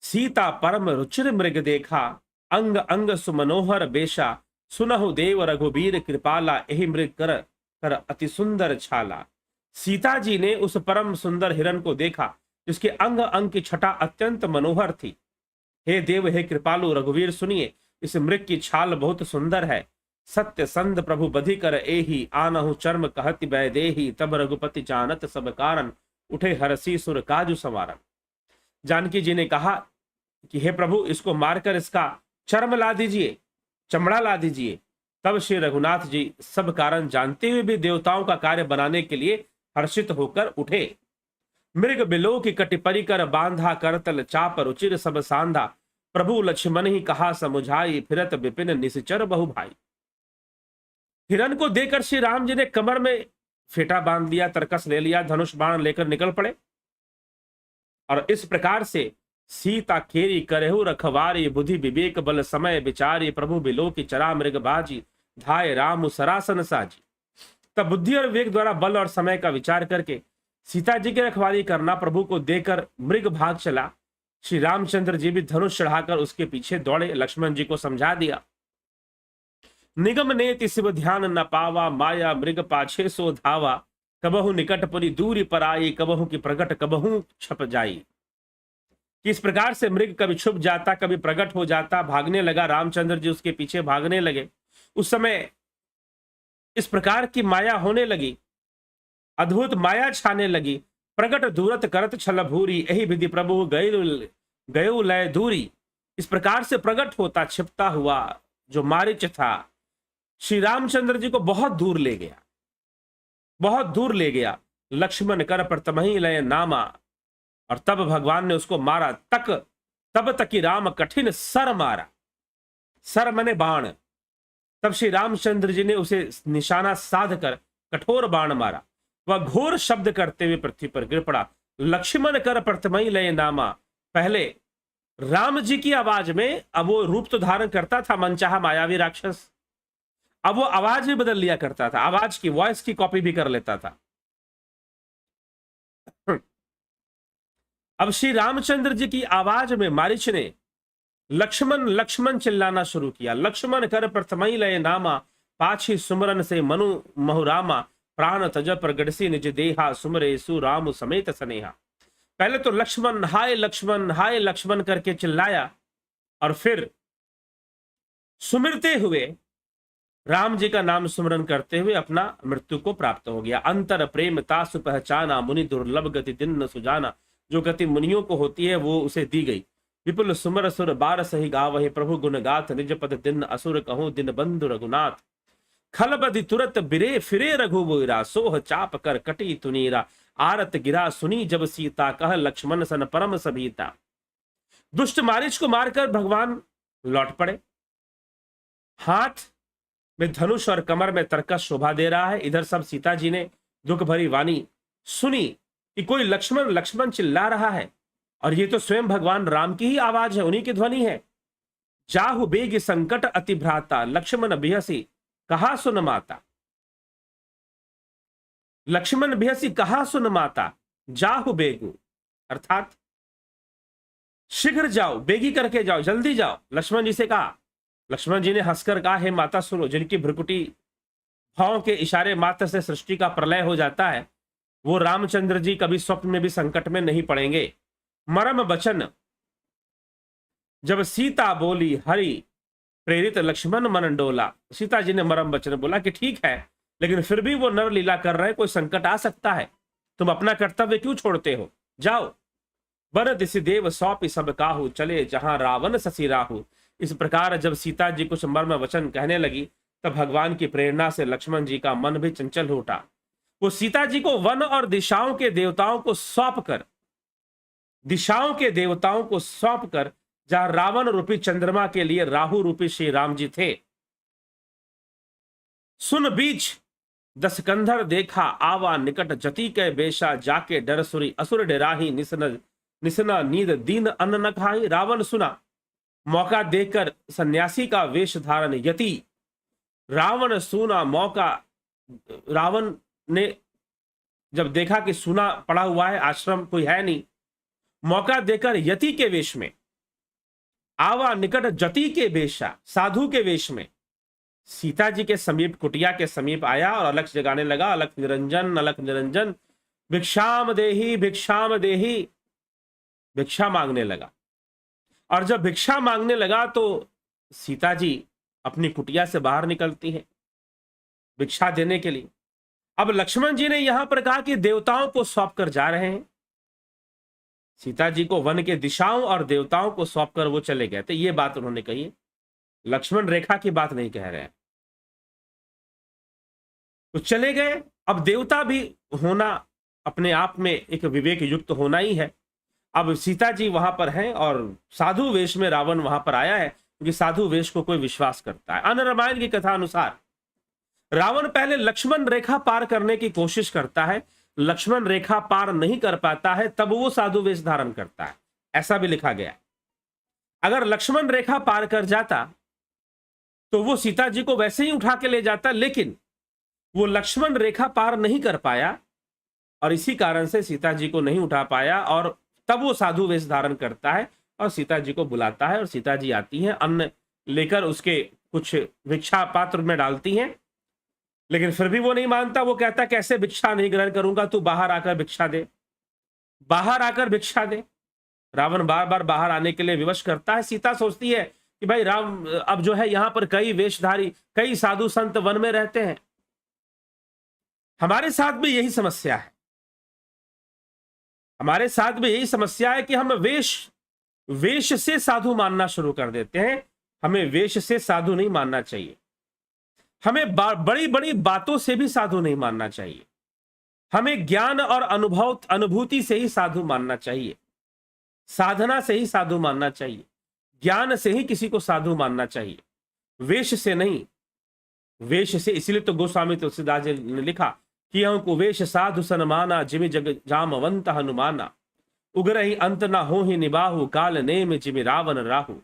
सीता परम रुचिर मृग देखा, अंग अंग सुमनोहर बेशा। सुनहु देव रघुबीर कृपाला, यही मृग कर कर अति सुंदर छाला। सीता जी ने उस परम सुंदर हिरण को देखा जिसके अंग अंग की छटा अत्यंत मनोहर थी। हे देव, हे कृपालु रघुवीर, सुनिए, इस मृग की छाल बहुत सुंदर है। सत्य संध प्रभु बधि कर एही, आनहु चर्म कहति बैदेही। तब रघुपति जानत सब कारण, उठे हरसी सुर काजु संवारन। जानकी जी ने कहा कि हे प्रभु, इसको मारकर इसका चर्म ला दीजिए, चमड़ा ला दीजिए। तब श्री रघुनाथ जी सब कारण जानते हुए भी देवताओं का कार्य बनाने के लिए हर्षित होकर उठे। मृग बिलो की कटिपरी कर बांधा, करतल चाप रुचिर सब सांधा। प्रभु लक्ष्मण ही कहा समुझाई, फिरत विपिन निश्चर बहु भाई। हिरण को देकर श्री राम जी ने कमर में फेटा बांध लिया, तरकस ले लिया, धनुष बाण लेकर निकल पड़े और इस प्रकार से सीता केरी करहु रखवारी, बुद्धि विवेक बल समय विचारी, प्रभु बिलो की चरा मृग बाजी, धाय राम सरासन साजी। तब बुद्धि और विवेक द्वारा बल और समय का विचार करके सीता जी की रखवाली करना प्रभु को देकर मृग भाग चला। श्री रामचंद्र जी भी धनुष चढ़ाकर उसके पीछे दौड़े, लक्ष्मण जी को समझा दिया। निगम नेति शिव ध्यान न पावा, माया मृग पाछे सो धावा, कबहु निकट पुरी दूरी पर आई, कबहु की प्रकट कबहु छप जाई। इस प्रकार से मृग कभी छुप जाता कभी प्रकट हो जाता, भागने लगा, रामचंद्र जी उसके पीछे भागने लगे। उस समय इस प्रकार की माया होने लगी, अद्भुत माया छाने लगी। प्रकट दूरत करत छल भूरी, यही विधि प्रभु गयो लय दूरी। इस प्रकार से प्रकट होता छिपता हुआ जो मारीच था श्री रामचंद्र जी को बहुत दूर ले गया, बहुत दूर ले गया। लक्ष्मण कर प्रतमहि लय नामा, और तब भगवान ने उसको मारा। तब तक राम कठिन सर मारा, सर मने बाण। तब श्री रामचंद्र जी ने उसे निशाना साध कर कठोर बाण मारा। वह घोर शब्द करते हुए पृथ्वी पर गिर पड़ा। लक्ष्मण कर प्रथमहि लय नामा, पहले राम जी की आवाज में, अब वो रूप तो धारण करता था मनचाहा मायावी राक्षस, अब वो आवाज भी बदल लिया करता था, आवाज की वॉइस की कॉपी भी कर लेता था। अब श्री रामचंद्र जी की आवाज में मारीच ने लक्ष्मण लक्ष्मण चिल्लाना शुरू किया। लक्ष्मण कर प्रथमहि लय नामा, पाछी सुमरन से मनु महुरामा, प्राण तज प्रगटसी निज देहा, सुमरे सु राम समेत सनेहा। पहले तो लक्ष्मण हाय लक्ष्मण करके चिल्लाया, और फिर सुमिरते हुए राम जी का नाम सुमरन करते हुए अपना मृत्यु को प्राप्त हो गया। अंतर प्रेम तासु पहचाना, मुनि दुर्लभ गति दिन न सुजाना। जो गति मुनियों को होती है वो उसे दी गई। विपुल सुमर सुर बार सही गावहि, प्रभु गुण गाथ निज पद दिन असुर कहूं दिन बंधु रघुनाथ। खल बदि तुरत बिरे फिरे रघुबीरा, सोह चाप कर कटी तुनीरा। आरत गिरा सुनी जब सीता, कह लक्ष्मण सन परम सबीता। दुष्ट मारीच को मारकर भगवान लौट पड़े। हाथ में धनुष और कमर में तरकस शोभा दे रहा है। इधर सब सीता जी ने दुख भरी वाणी सुनी कि कोई लक्ष्मण लक्ष्मण चिल्ला रहा है, और ये तो स्वयं भगवान राम की ही आवाज है, उन्हीं की ध्वनि है। जाहु बेग संकट अति भ्राता, लक्ष्मण बिहसी कहा सुन माता। लक्ष्मण बिहसी कहा सुन माता, जाहु बेगु अर्थात शीघ्र जाओ, बेगी करके जाओ, जल्दी जाओ। लक्ष्मण जी से कहा। लक्ष्मण जी ने हंसकर कहा, हे माता सुनो। जिनकी भ्रुकुटी भाव के इशारे मात्र से सृष्टि का प्रलय हो जाता है, वो रामचंद्र जी कभी स्वप्न में भी संकट में नहीं पड़ेंगे। मरम बचन जब सीता बोली, हरि प्रेरित लक्ष्मण मन डोला। सीता जी ने मरम बचन बोला कि ठीक है, लेकिन फिर भी वो नर लीला कर रहे हैं, कोई संकट आ सकता है, तुम अपना कर्तव्य क्यों छोड़ते हो, जाओ। बर दिसि देव सौंपि सब काहू, चले जहां रावण शशि राहु। इस प्रकार जब सीता जी कुछ मर्म वचन कहने लगी, तब भगवान की प्रेरणा से लक्ष्मण जी का मन भी चंचल हो उठा। वो सीता जी को वन और दिशाओं के देवताओं को सौंप कर, दिशाओं के देवताओं को सौंप कर, जहां रावण रूपी चंद्रमा के लिए राहु रूपी श्री राम जी थे। सुन बीच दस कंधर देखा, आवा निकट जति के बेशा, जाके डर सुरी असुर डराही, निसना नींद दीन अन्न न खाई। रावण सुना, मौका देकर सन्यासी का वेश धारण यति। रावण सुना मौका, रावण ने जब देखा कि सुना पड़ा हुआ है, आश्रम कोई है नहीं, मौका देकर यति के वेश में, आवा निकट जति के बेशा, साधु के वेश में सीता जी के समीप, कुटिया के समीप आया और अलख जगाने लगा। अलख निरंजन अलख निरंजन, भिक्षाम देही भिक्षाम देही, भिक्षा मांगने लगा। और जब भिक्षा मांगने लगा तो सीता जी अपनी कुटिया से बाहर निकलती है भिक्षा देने के लिए। अब लक्ष्मण जी ने यहां पर कहा कि देवताओं को सौंप कर जा रहे हैं। सीता जी को वन के दिशाओं और देवताओं को सौंप कर वो चले गए थे, ये बात उन्होंने कही है। लक्ष्मण रेखा की बात नहीं कह रहे हैं। तो चले गए। अब देवता भी होना अपने आप में एक विवेक युक्त होना ही है। अब सीता जी वहां पर हैं और साधु वेश में रावण वहां पर आया है, क्योंकि साधु वेश को कोई विश्वास करता है। अन्य रामायण की कथा अनुसार रावण पहले लक्ष्मण रेखा पार करने की कोशिश करता है, लक्ष्मण रेखा पार नहीं कर पाता है, तब वो साधु वेश धारण करता है। ऐसा भी लिखा गया। अगर लक्ष्मण रेखा पार कर जाता तो वो सीता जी को वैसे ही उठा के ले जाता, लेकिन वो लक्ष्मण रेखा पार नहीं कर पाया और इसी कारण से सीता जी को नहीं उठा पाया। और तब वो साधु वेश धारण करता है और सीता जी को बुलाता है और सीता जी आती हैं, अन्न लेकर उसके कुछ भिक्षा पात्र में डालती हैं, लेकिन फिर भी वो नहीं मानता। वो कहता कैसे भिक्षा नहीं ग्रहण करूंगा, तू बाहर आकर भिक्षा दे, बाहर आकर भिक्षा दे। रावण बार बार बाहर आने के लिए विवश करता है। सीता सोचती है कि भाई राम, अब जो है यहां पर कई वेशधारी, कई साधु संत वन में रहते हैं, हमारे साथ भी यही समस्या है, हमारे साथ भी यही समस्या है कि हम वेश से साधु मानना शुरू कर देते हैं। हमें वेश से साधु नहीं मानना चाहिए, हमें बड़ी बड़ी बातों से भी साधु नहीं मानना चाहिए, हमें ज्ञान और अनुभूति से ही साधु मानना चाहिए, साधना से ही साधु मानना चाहिए, ज्ञान से ही किसी को साधु मानना चाहिए, वेश से नहीं। वेश से इसलिए तो गोस्वामी तुलसीदास जी ने लिखा कि को वेश साधु सनमाना जिमि जग जामवंत हनुमाना, उग्र ही अंत ना हो ही निबाहु काल नेम जिमि रावण राहु।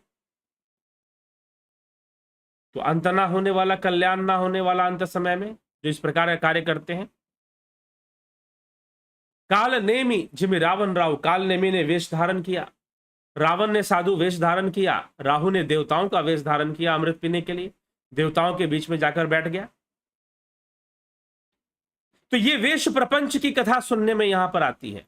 तो अंत ना होने वाला, कल्याण ना होने वाला अंत समय में जो इस प्रकार का कार्य करते हैं। काल नेमी जिमि रावण राहु, काल नेमी ने वेश धारण किया, रावण ने साधु वेश धारण किया, राहु ने देवताओं का वेश धारण किया अमृत पीने के लिए, देवताओं के बीच में जाकर बैठ गया। तो ये वेश प्रपंच की कथा सुनने में यहां पर आती है।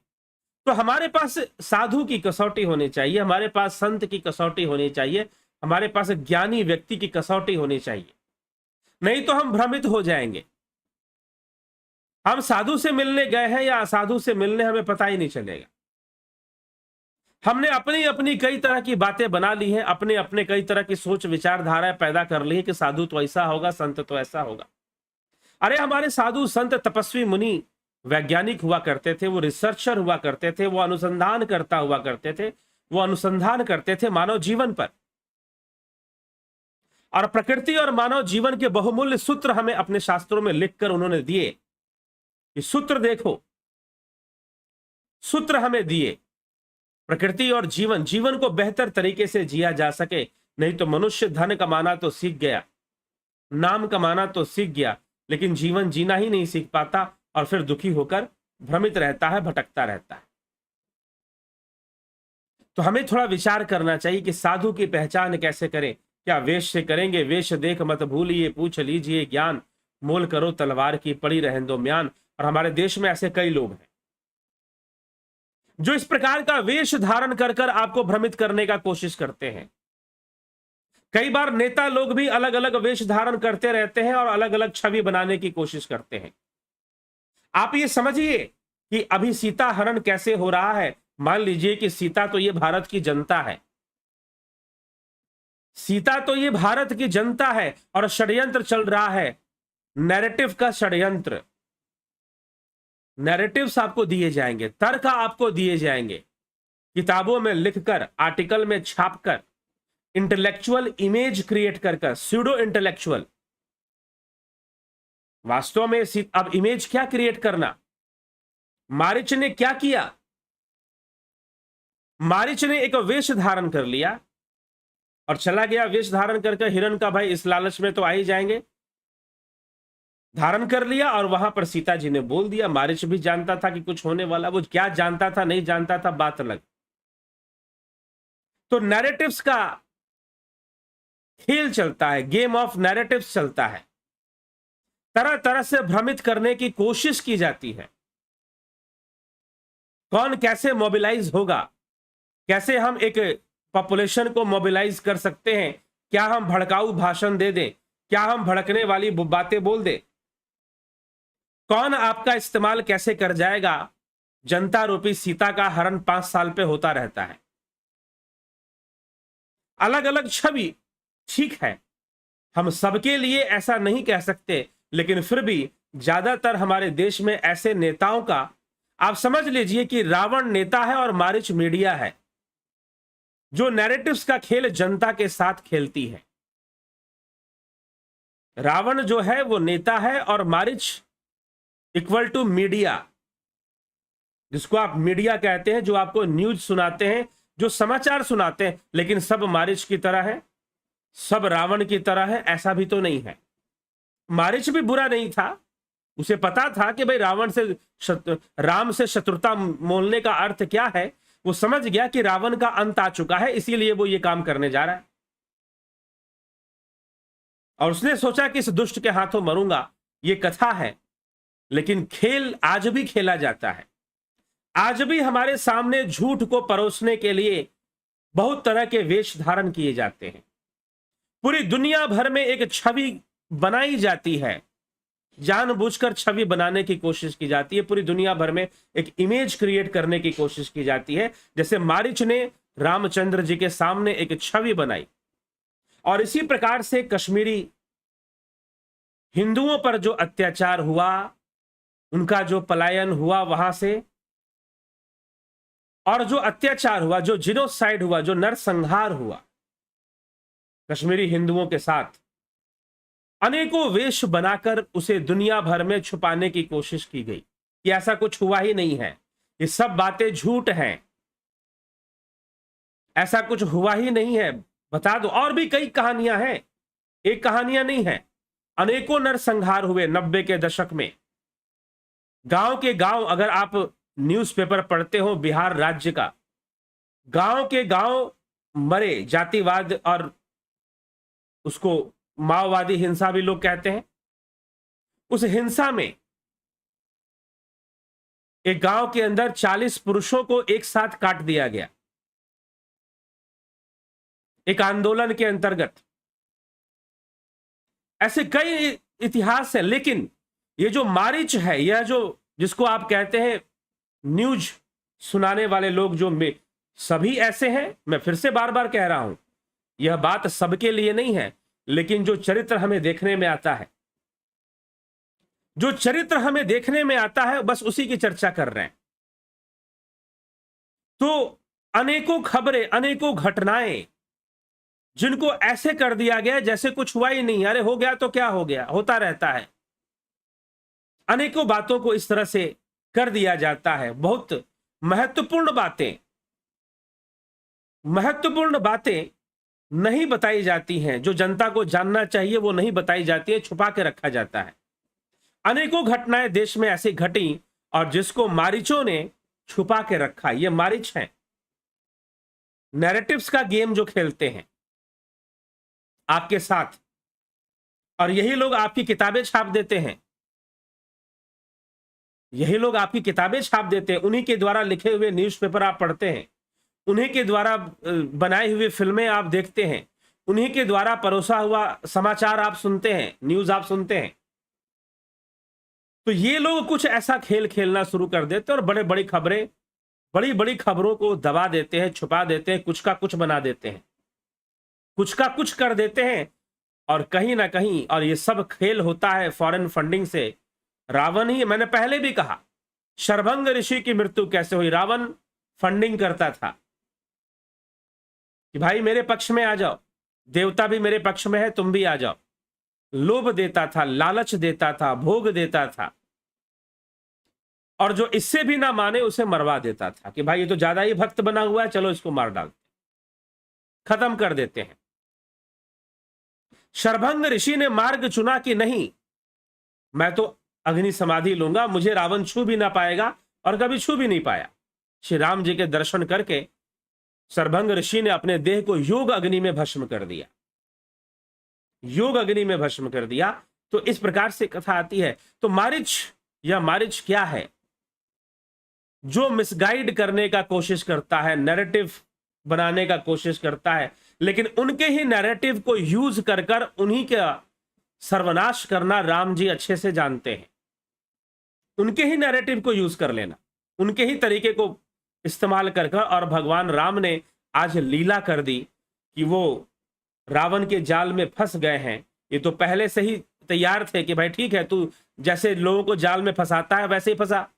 तो हमारे पास साधु की कसौटी होनी चाहिए, हमारे पास संत की कसौटी होनी चाहिए, हमारे पास ज्ञानी व्यक्ति की कसौटी होनी चाहिए, नहीं तो हम भ्रमित हो जाएंगे। हम साधु से मिलने गए हैं या असाधु से मिलने, हमें पता ही नहीं चलेगा। हमने अपनी अपनी कई तरह की बातें बना ली हैं, अपने अपने कई तरह की सोच विचारधाराएं पैदा कर ली है कि साधु तो ऐसा होगा, संत तो ऐसा होगा। अरे हमारे साधु संत तपस्वी मुनि वैज्ञानिक हुआ करते थे, वो रिसर्चर हुआ करते थे, वो अनुसंधान करता हुआ करते थे, वो अनुसंधान करते थे मानव जीवन पर, और प्रकृति और मानव जीवन के बहुमूल्य सूत्र हमें अपने शास्त्रों में लिखकर उन्होंने दिए कि सूत्र देखो, सूत्र हमें दिए प्रकृति और जीवन को बेहतर तरीके से जिया जा सके। नहीं तो मनुष्य धन कमाना तो सीख गया, नाम कमाना तो सीख गया, लेकिन जीवन जीना ही नहीं सीख पाता और फिर दुखी होकर भ्रमित रहता है, भटकता रहता है। तो हमें थोड़ा विचार करना चाहिए कि साधु की पहचान कैसे करें। क्या वेश से करेंगे? वेश देख मत भूलिए, पूछ लीजिए ज्ञान, मोल करो तलवार की पड़ी रहन दो म्यान। और हमारे देश में ऐसे कई लोग हैं जो इस प्रकार का वेश धारण कर कर आपको भ्रमित करने का कोशिश करते हैं। कई बार नेता लोग भी अलग अलग वेश धारण करते रहते हैं और अलग अलग छवि बनाने की कोशिश करते हैं। आप ये समझिए कि अभी सीता हरण कैसे हो रहा है। मान लीजिए कि सीता तो ये भारत की जनता है, सीता तो ये भारत की जनता है और षड्यंत्र चल रहा है, नैरेटिव का षड्यंत्र। नैरेटिव्स आपको दिए जाएंगे, तर्क आपको दिए जाएंगे, किताबों में लिखकर, आर्टिकल में छापकर, इंटेलेक्चुअल इमेज क्रिएट कर, स्यूडो इंटेलेक्चुअल। वास्तव में अब इमेज क्या क्रिएट करना? मारीच ने क्या किया? मारीच ने एक वेश धारण कर लिया और चला गया, वेश धारण करके हिरण का भाई इस लालच में तो आ ही जाएंगे, धारण कर लिया और वहां पर सीता जी ने बोल दिया। मारीच भी जानता था कि कुछ होने वाला, वो क्या जानता था नहीं जानता था बात अलग। तो नैरेटिव्स का खेल चलता है, गेम ऑफ नैरेटिव्स चलता है, तरह तरह से भ्रमित करने की कोशिश की जाती है। कौन कैसे मोबिलाइज होगा, कैसे हम एक पॉपुलेशन को मोबिलाइज कर सकते हैं, क्या हम भड़काऊ भाषण दे दें, क्या हम भड़कने वाली बातें बोल दें, कौन आपका इस्तेमाल कैसे कर जाएगा। जनता रूपी सीता का हरण 5 साल पे होता रहता है। अलग अलग छवि, ठीक है, हम सबके लिए ऐसा नहीं कह सकते, लेकिन फिर भी ज्यादातर हमारे देश में ऐसे नेताओं का, आप समझ लीजिए कि रावण नेता है और मारीच मीडिया है, जो नैरेटिव्स का खेल जनता के साथ खेलती है। रावण जो है वो नेता है और मारीच इक्वल टू मीडिया, जिसको आप मीडिया कहते हैं, जो आपको न्यूज सुनाते हैं, जो समाचार सुनाते हैं, लेकिन सब मारिच की तरह है, सब रावण की तरह है, ऐसा भी तो नहीं है। मारिच भी बुरा नहीं था, उसे पता था कि भाई राम से शत्रुता मोलने का अर्थ क्या है। वो समझ गया कि रावण का अंत आ चुका है, इसीलिए वो ये काम करने जा रहा है। और उसने सोचा कि इस दुष्ट के हाथों मरूंगा। ये कथा है, लेकिन खेल आज भी खेला जाता है। आज भी हमारे सामने झूठ को परोसने के लिए बहुत तरह के वेश धारण किए जाते हैं। पूरी दुनिया भर में एक छवि बनाई जाती है, जानबूझकर छवि बनाने की कोशिश की जाती है। पूरी दुनिया भर में एक इमेज क्रिएट करने की कोशिश की जाती है। जैसे मारिच ने रामचंद्र जी के सामने एक छवि बनाई, और इसी प्रकार से कश्मीरी हिंदुओं पर जो अत्याचार हुआ, उनका जो पलायन हुआ वहां से, और जो अत्याचार हुआ, जो जिनोसाइड हुआ, जो नरसंहार हुआ कश्मीरी हिंदुओं के साथ, अनेकों वेश बनाकर उसे दुनिया भर में छुपाने की कोशिश की गई कि ऐसा कुछ हुआ ही नहीं है, ये सब बातें झूठ हैं, ऐसा कुछ हुआ ही नहीं है, बता दो। और भी कई कहानियां हैं, एक कहानियां नहीं है। अनेकों नरसंहार हुए 90 के दशक में। गांव के गांव, अगर आप न्यूज़पेपर पढ़ते हो बिहार राज्य का, गांव के गांव मरे। जातिवाद और उसको माओवादी हिंसा भी लोग कहते हैं। उस हिंसा में एक गांव के अंदर 40 पुरुषों को एक साथ काट दिया गया, एक आंदोलन के अंतर्गत। ऐसे कई इतिहास है। लेकिन ये जो मारिच है, यह जो जिसको आप कहते हैं न्यूज सुनाने वाले लोग, जो सभी ऐसे हैं। मैं फिर से बार बार कह रहा हूं, यह बात सबके लिए नहीं है, लेकिन जो चरित्र हमें देखने में आता है, जो चरित्र हमें देखने में आता है, बस उसी की चर्चा कर रहे हैं। तो अनेकों खबरें, अनेकों घटनाएं, जिनको ऐसे कर दिया गया जैसे कुछ हुआ ही नहीं। अरे हो गया तो क्या हो गया, होता रहता है। अनेकों बातों को इस तरह से कर दिया जाता है। बहुत महत्वपूर्ण बातें नहीं बताई जाती हैं, जो जनता को जानना चाहिए वो नहीं बताई जाती है, छुपा के रखा जाता है। अनेकों घटनाएं देश में ऐसी घटी, और जिसको मारिचों ने छुपा के रखा। ये मारिच हैं, नैरेटिव्स का गेम जो खेलते हैं आपके साथ, और यही लोग आपकी किताबें छाप देते हैं। यही लोग आपकी किताबें छाप देते हैं। उन्हीं के द्वारा लिखे हुए न्यूज़पेपर आप पढ़ते हैं, उन्हीं के द्वारा बनाई हुई फिल्में आप देखते हैं, उन्हीं के द्वारा परोसा हुआ समाचार आप सुनते हैं, न्यूज आप सुनते हैं। तो ये लोग कुछ ऐसा खेल खेलना शुरू कर देते हैं, और बड़ी बड़ी खबरों को दबा देते हैं, छुपा देते हैं, कुछ का कुछ बना देते हैं, कुछ का कुछ कर देते हैं। और कहीं ना कहीं, और ये सब खेल होता है फॉरेन फंडिंग से। रावण ही, मैंने पहले भी कहा, शरभंग ऋषि की मृत्यु कैसे हुई? रावण फंडिंग करता था कि भाई मेरे पक्ष में आ जाओ, देवता भी मेरे पक्ष में है, तुम भी आ जाओ। लोभ देता था, लालच देता था, भोग देता था, और जो इससे भी ना माने उसे मरवा देता था कि भाई ये तो ज्यादा ही भक्त बना हुआ है, चलो इसको मार डालते, खत्म कर देते हैं। शरभंग ऋषि ने मार्ग चुना कि नहीं, मैं तो अग्नि समाधि लूंगा, मुझे रावण छू भी ना पाएगा, और कभी छू भी नहीं पाया। श्री राम जी के दर्शन करके शरभंग ऋषि ने अपने देह को योग अग्नि में भस्म कर दिया, योग अग्नि में भस्म कर दिया। तो इस प्रकार से कथा आती है। तो मारिच, या मारिच क्या है? जो मिसगाइड करने का कोशिश करता है, नैरेटिव बनाने का कोशिश करता है, लेकिन उनके ही नैरेटिव को यूज कर कर उन्हीं का सर्वनाश करना राम जी अच्छे से जानते हैं। उनके ही नैरेटिव को यूज कर लेना, उनके ही तरीके को इस्तेमाल कर कर, और भगवान राम ने आज लीला कर दी कि वो रावण के जाल में फंस गए हैं। ये तो पहले से ही तैयार थे कि भाई ठीक है, तू जैसे लोगों को जाल में फंसाता है वैसे ही फंसा।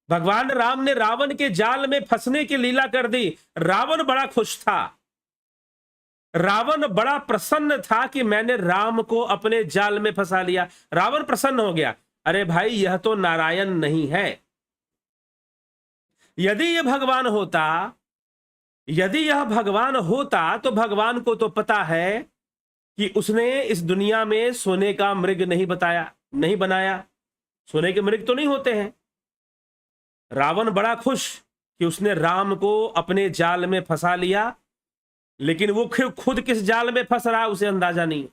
भगवान राम ने रावण के जाल में फंसने की लीला कर दी। रावण बड़ा खुश था, रावण बड़ा प्रसन्न था कि मैंने राम को अपने जाल में फंसा लिया। रावण प्रसन्न हो गया, अरे भाई यह तो नारायण नहीं है। यदि यह भगवान होता यदि यह भगवान होता तो भगवान को तो पता है कि उसने इस दुनिया में सोने का मृग नहीं बनाया। सोने के मृग तो नहीं होते हैं। रावण बड़ा खुश कि उसने राम को अपने जाल में फंसा लिया, लेकिन वो खुद किस जाल में फंस रहा उसे अंदाजा नहीं।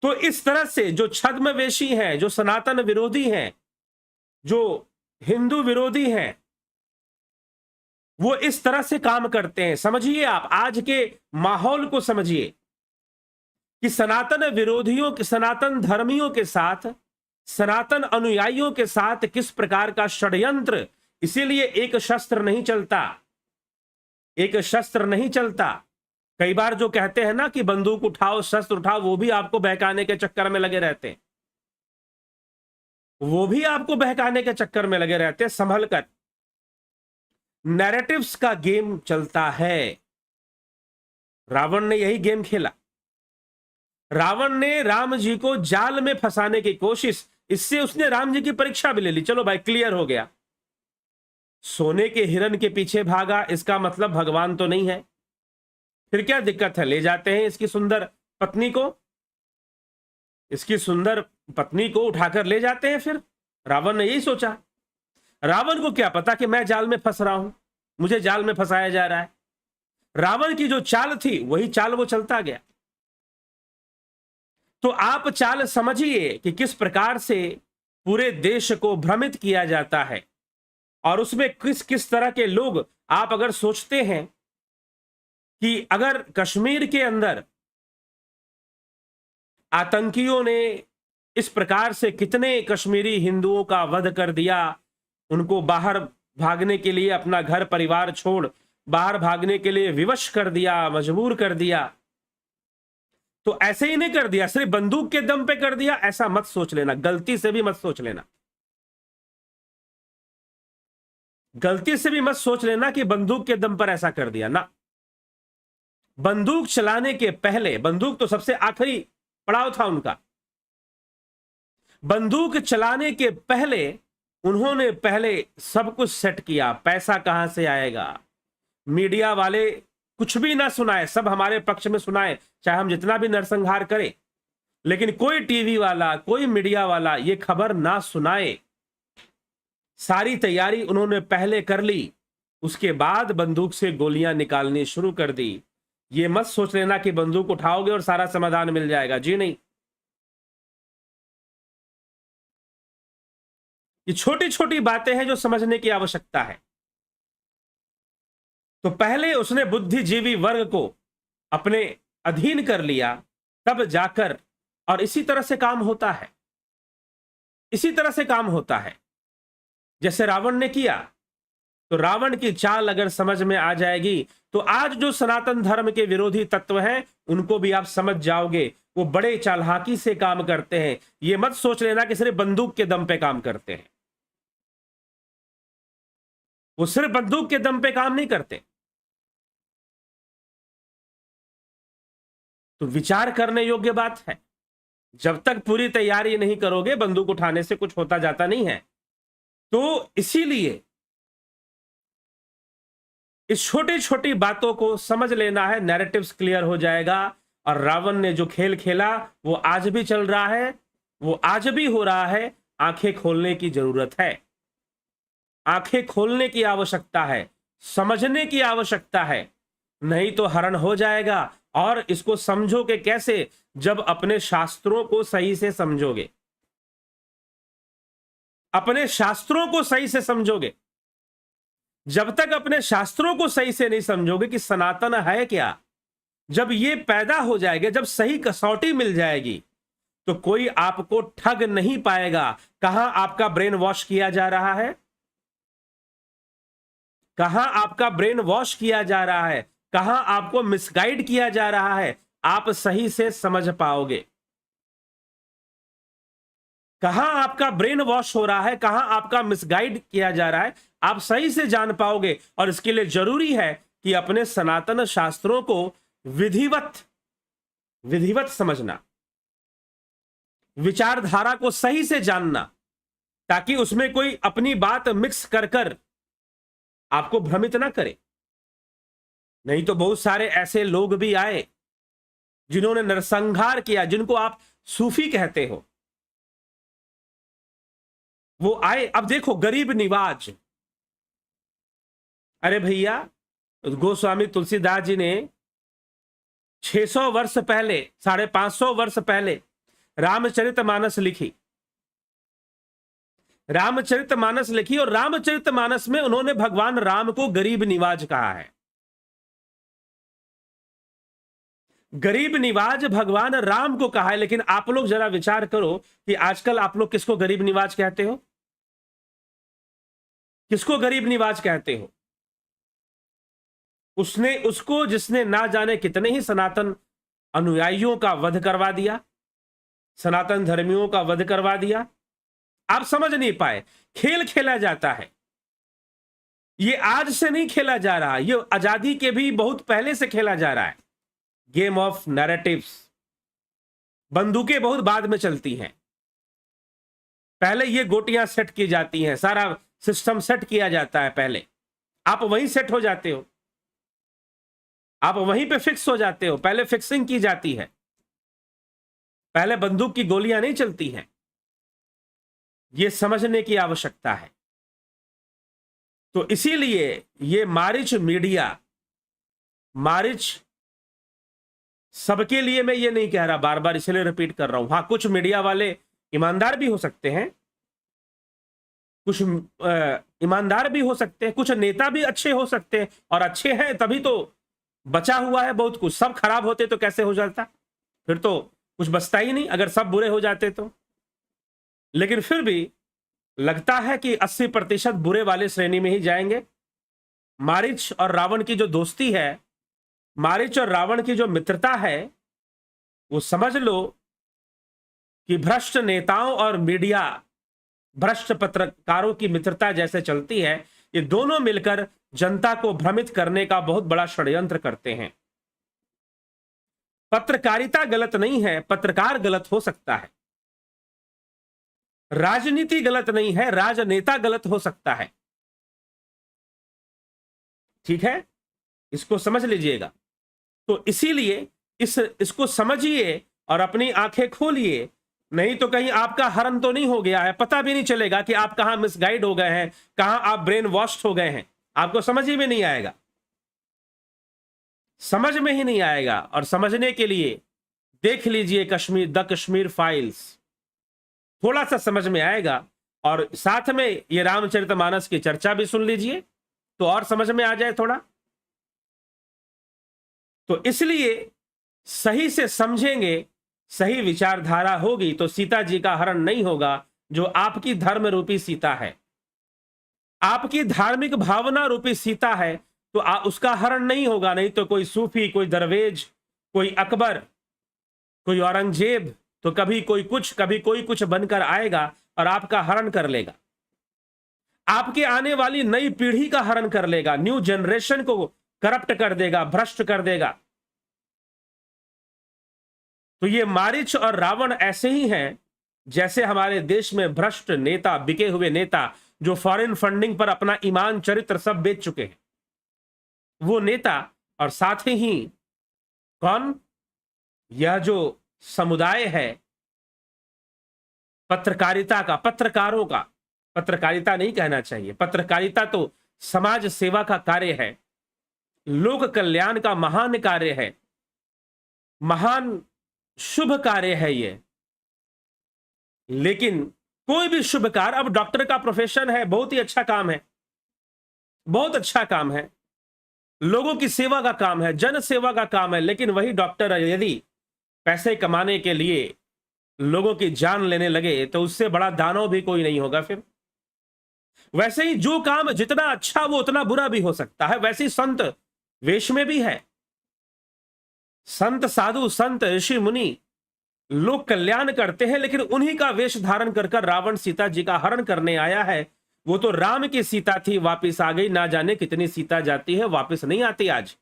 तो इस तरह से जो छद्मवेशी हैं, जो सनातन विरोधी हैं, जो हिंदू विरोधी हैं, वो इस तरह से काम करते हैं। समझिए, आप आज के माहौल को समझिए कि सनातन विरोधियों के, सनातन धर्मियों के साथ, सनातन अनुयायियों के साथ किस प्रकार का षड्यंत्र। इसीलिए एक शस्त्र नहीं चलता, एक शस्त्र नहीं चलता। कई बार जो कहते हैं ना कि बंदूक उठाओ, शस्त्र उठाओ, वो भी आपको बहकाने के चक्कर में लगे रहते हैं। वो भी आपको बहकाने के चक्कर में लगे रहते हैं। संभल कर, नैरेटिव्स का गेम चलता है। रावण ने यही गेम खेला। रावण ने राम जी को जाल में फंसाने की कोशिश, इससे उसने राम जी की परीक्षा भी ले ली। चलो भाई, क्लियर हो गया। सोने के हिरण के पीछे भागा, इसका मतलब भगवान तो नहीं है। फिर क्या दिक्कत है? ले जाते हैं इसकी सुंदर पत्नी को, इसकी सुंदर पत्नी को उठाकर ले जाते हैं। फिर रावण ने यही सोचा। रावण को क्या पता कि मैं जाल में फंस रहा हूं, मुझे जाल में फंसाया जा रहा है। रावण की जो चाल थी वही चाल वो चलता गया। तो आप चाल समझिए कि किस प्रकार से पूरे देश को भ्रमित किया जाता है, और उसमें किस किस तरह के लोग। आप अगर सोचते हैं कि अगर कश्मीर के अंदर आतंकियों ने इस प्रकार से कितने कश्मीरी हिंदुओं का वध कर दिया, उनको बाहर भागने के लिए, अपना घर परिवार छोड़ बाहर भागने के लिए विवश कर दिया, मजबूर कर दिया, तो ऐसे ही नहीं कर दिया, सिर्फ बंदूक के दम पे कर दिया, ऐसा मत सोच लेना। गलती से भी मत सोच लेना, गलती से भी मत सोच लेना कि बंदूक के दम पर ऐसा कर दिया ना। बंदूक चलाने के पहले, बंदूक तो सबसे आखिरी पड़ाव था उनका। बंदूक चलाने के पहले उन्होंने पहले सब कुछ सेट किया। पैसा कहां से आएगा, मीडिया वाले कुछ भी ना सुनाए, सब हमारे पक्ष में सुनाए, चाहे हम जितना भी नरसंहार करें, लेकिन कोई टीवी वाला, कोई मीडिया वाला ये खबर ना सुनाए। सारी तैयारी उन्होंने पहले कर ली, उसके बाद बंदूक से गोलियां निकालनी शुरू कर दी। ये मत सोच लेना कि बंदूक उठाओगे और सारा समाधान मिल जाएगा, जी नहीं। ये छोटी छोटी बातें हैं जो समझने की आवश्यकता है। तो पहले उसने बुद्धिजीवी वर्ग को अपने अधीन कर लिया, तब जाकर, और इसी तरह से काम होता है, इसी तरह से काम होता है जैसे रावण ने किया। तो रावण की चाल अगर समझ में आ जाएगी तो आज जो सनातन धर्म के विरोधी तत्व हैं उनको भी आप समझ जाओगे। वो बड़े चालाकी से काम करते हैं। ये मत सोच लेना कि सिर्फ बंदूक के दम पे काम करते हैं। वो सिर्फ बंदूक के दम पे काम नहीं करते। तो विचार करने योग्य बात है। जब तक पूरी तैयारी नहीं करोगे, बंदूक उठाने से कुछ होता जाता नहीं है। तो इसीलिए इस छोटी छोटी बातों को समझ लेना है, नैरेटिव्स क्लियर हो जाएगा। और रावण ने जो खेल खेला वो आज भी चल रहा है, वो आज भी हो रहा है। आंखें खोलने की जरूरत है, आंखें खोलने की आवश्यकता है, समझने की आवश्यकता है, नहीं तो हरण हो जाएगा। और इसको समझोगे कैसे? जब अपने शास्त्रों को सही से समझोगे, अपने शास्त्रों को सही से समझोगे। जब तक अपने शास्त्रों को सही से नहीं समझोगे कि सनातन है क्या, जब ये पैदा हो जाएगा, जब सही कसौटी मिल जाएगी, तो कोई आपको ठग नहीं पाएगा। कहां आपका ब्रेन वॉश किया जा रहा है, कहां आपका ब्रेन वॉश किया जा रहा है, कहां आपको मिसगाइड किया जा रहा है, आप सही से समझ पाओगे। कहां आपका ब्रेन वॉश हो रहा है, कहां आपका मिसगाइड किया जा रहा है, आप सही से जान पाओगे। और इसके लिए जरूरी है कि अपने सनातन शास्त्रों को विधिवत समझना, विचारधारा को सही से जानना, ताकि उसमें कोई अपनी बात मिक्स कर आपको भ्रमित ना करे। नहीं तो बहुत सारे ऐसे लोग भी आए जिन्होंने नरसंहार किया, जिनको आप सूफी कहते हो, वो आए। अब देखो गरीब निवाज, अरे भैया गोस्वामी तुलसीदास जी ने 600 वर्ष पहले, 550 वर्ष पहले रामचरितमानस लिखी, रामचरितमानस लिखी, और रामचरितमानस में उन्होंने भगवान राम को गरीब निवाज कहा है। गरीब निवाज भगवान राम को कहा है। लेकिन आप लोग जरा विचार करो कि आजकल आप लोग किसको गरीब निवाज कहते हो? किसको गरीब निवाज कहते हो? उसको जिसने ना जाने कितने ही सनातन अनुयायियों का वध करवा दिया, सनातन धर्मियों का वध करवा दिया। आप समझ नहीं पाए। खेल खेला जाता है, ये आज से नहीं खेला जा रहा, ये आजादी के भी बहुत पहले से खेला जा रहा है। Game of narratives. बंदूकें बहुत बाद में चलती हैं, पहले ये गोटियां सेट की जाती हैं, सारा सिस्टम सेट किया जाता है पहले। आप वहीं सेट हो जाते हो, आप वहीं पे फिक्स हो जाते हो, पहले फिक्सिंग की जाती है, पहले बंदूक की गोलियां नहीं चलती हैं। यह समझने की आवश्यकता है। तो इसीलिए ये मारिच मीडिया, मारिच सबके लिए मैं ये नहीं कह रहा, बार बार इसलिए रिपीट कर रहा हूं। हां, कुछ मीडिया वाले ईमानदार भी हो सकते हैं, कुछ ईमानदार भी हो सकते हैं, कुछ नेता भी अच्छे हो सकते हैं, और अच्छे हैं तभी तो बचा हुआ है बहुत कुछ। सब खराब होते तो कैसे हो जाता? फिर तो कुछ बचता ही नहीं, अगर सब बुरे हो जाते तो। लेकिन फिर भी लगता है कि 80% बुरे वाले श्रेणी में ही जाएंगे। मारिच और रावण की जो दोस्ती है, मारिच और रावण की जो मित्रता है, वो समझ लो कि भ्रष्ट नेताओं और मीडिया, भ्रष्ट पत्रकारों की मित्रता जैसे चलती है, ये दोनों मिलकर जनता को भ्रमित करने का बहुत बड़ा षड्यंत्र करते हैं। पत्रकारिता गलत नहीं है, पत्रकार गलत हो सकता है। राजनीति गलत नहीं है, राजनेता गलत हो सकता है। ठीक है, इसको समझ लीजिएगा। तो इसीलिए इसको समझिए और अपनी आंखें खोलिए, नहीं तो कहीं आपका हरण तो नहीं हो गया है, पता भी नहीं चलेगा कि आप कहां मिसगाइड हो गए हैं, कहां आप ब्रेन वॉश हो गए हैं, आपको समझ ही में नहीं आएगा, समझ में ही नहीं आएगा। और समझने के लिए देख लीजिए द कश्मीर फाइल्स, थोड़ा सा समझ में आएगा। और साथ में ये रामचरितमानस की चर्चा भी सुन लीजिए तो और समझ में आ जाए थोड़ा। तो इसलिए सही से समझेंगे, सही विचारधारा होगी तो सीता जी का हरण नहीं होगा, जो आपकी धर्म रूपी सीता है, आपकी धार्मिक भावना रूपी सीता है, तो उसका हरण नहीं होगा। नहीं तो कोई सूफी, कोई दरवेज, कोई अकबर, कोई औरंगजेब, तो कभी कोई कुछ, कभी कोई कुछ बनकर आएगा और आपका हरण कर लेगा, आपके आने वाली नई पीढ़ी का हरण कर लेगा, न्यू जनरेशन को करप्ट कर देगा, भ्रष्ट कर देगा। तो ये मारिच और रावण ऐसे ही हैं जैसे हमारे देश में भ्रष्ट नेता, बिके हुए नेता, जो फॉरेन फंडिंग पर अपना ईमान चरित्र सब बेच चुके हैं, वो नेता। और साथ ही कौन? यह जो समुदाय है पत्रकारिता का, पत्रकारों का, पत्रकारिता नहीं कहना चाहिए, पत्रकारिता तो समाज सेवा का कार्य है, लोक कल्याण का महान कार्य है, महान शुभ कार्य है ये। लेकिन कोई भी शुभ कार्य, अब डॉक्टर का प्रोफेशन है, बहुत ही अच्छा काम है, बहुत अच्छा काम है, लोगों की सेवा का काम है, जन सेवा का काम है। लेकिन वही डॉक्टर यदि पैसे कमाने के लिए लोगों की जान लेने लगे तो उससे बड़ा दानव भी कोई नहीं होगा फिर। वैसे ही जो काम जितना अच्छा वो उतना बुरा भी हो सकता है। वैसे ही संत वेश में भी है, संत साधु, संत ऋषि मुनि लोग कल्याण करते हैं, लेकिन उन्हीं का वेश धारण कर रावण सीता जी का हरण करने आया है। वो तो राम की सीता थी, वापिस आ गई, ना जाने कितनी सीता जाती है, वापिस नहीं आती, आज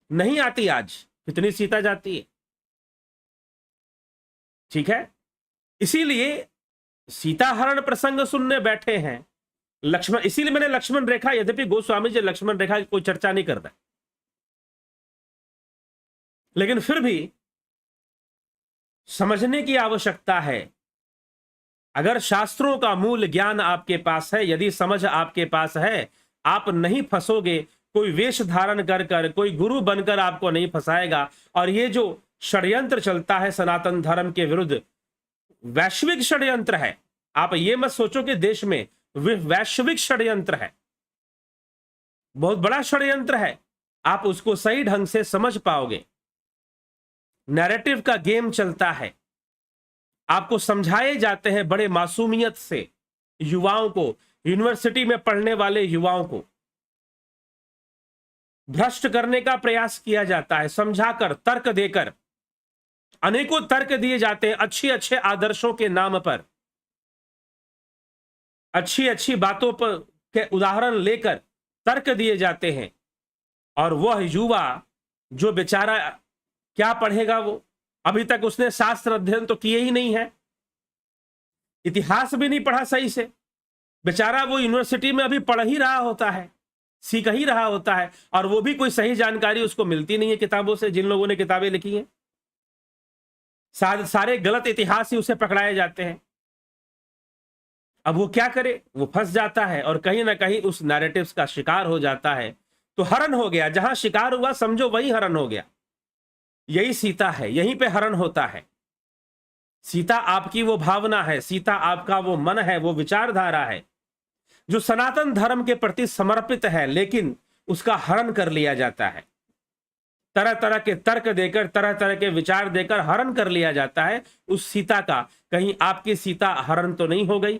नहीं आती, आज कितनी सीता जाती है। ठीक है, इसीलिए सीता हरण प्रसंग सुनने बैठे हैं लक्ष्मण, इसीलिए मैंने लक्ष्मण रेखा, यद्यपि गोस्वामी जी लक्ष्मण रेखा की कोई चर्चा नहीं करता, लेकिन फिर भी समझने की आवश्यकता है। अगर शास्त्रों का मूल ज्ञान आपके पास है, यदि समझ आपके पास है, आप नहीं फंसोगे। कोई वेश धारण कर कर, कोई गुरु बनकर आपको नहीं फंसाएगा। और ये जो षड्यंत्र चलता है सनातन धर्म के विरुद्ध, वैश्विक षड्यंत्र है। आप ये मत सोचो कि देश में, वैश्विक षड्यंत्र है, बहुत बड़ा षड्यंत्र है। आप उसको सही ढंग से समझ पाओगे। नैरेटिव का गेम चलता है, आपको समझाए जाते हैं बड़े मासूमियत से, युवाओं को, यूनिवर्सिटी में पढ़ने वाले युवाओं को भ्रष्ट करने का प्रयास किया जाता है, समझाकर, तर्क देकर। अनेकों तर्क दिए जाते हैं अच्छे अच्छे आदर्शों के नाम पर, अच्छी अच्छी बातों पर के उदाहरण लेकर तर्क दिए जाते हैं। और वह युवा जो बेचारा क्या पढ़ेगा, वो अभी तक उसने शास्त्र अध्ययन तो किए ही नहीं है, इतिहास भी नहीं पढ़ा सही से। बेचारा वो यूनिवर्सिटी में अभी पढ़ ही रहा होता है, सीख ही रहा होता है, और वो भी कोई सही जानकारी उसको मिलती नहीं है किताबों से, जिन लोगों ने किताबें लिखी हैं। सारे गलत इतिहास ही उसे पकड़ाए जाते हैं। अब वो क्या करे, वो फंस जाता है और कहीं ना कहीं उस नैरेटिव्स का शिकार हो जाता है। तो हरण हो गया, जहां शिकार हुआ समझो वही हरण हो गया। यही सीता है, यहीं पे हरण होता है। सीता आपकी वो भावना है, सीता आपका वो मन है, वो विचारधारा है जो सनातन धर्म के प्रति समर्पित है, लेकिन उसका हरण कर लिया जाता है। तरह तरह के तर्क देकर, तरह तरह के विचार देकर हरण कर लिया जाता है उस सीता का। कहीं आपकी सीता हरण तो नहीं हो गई,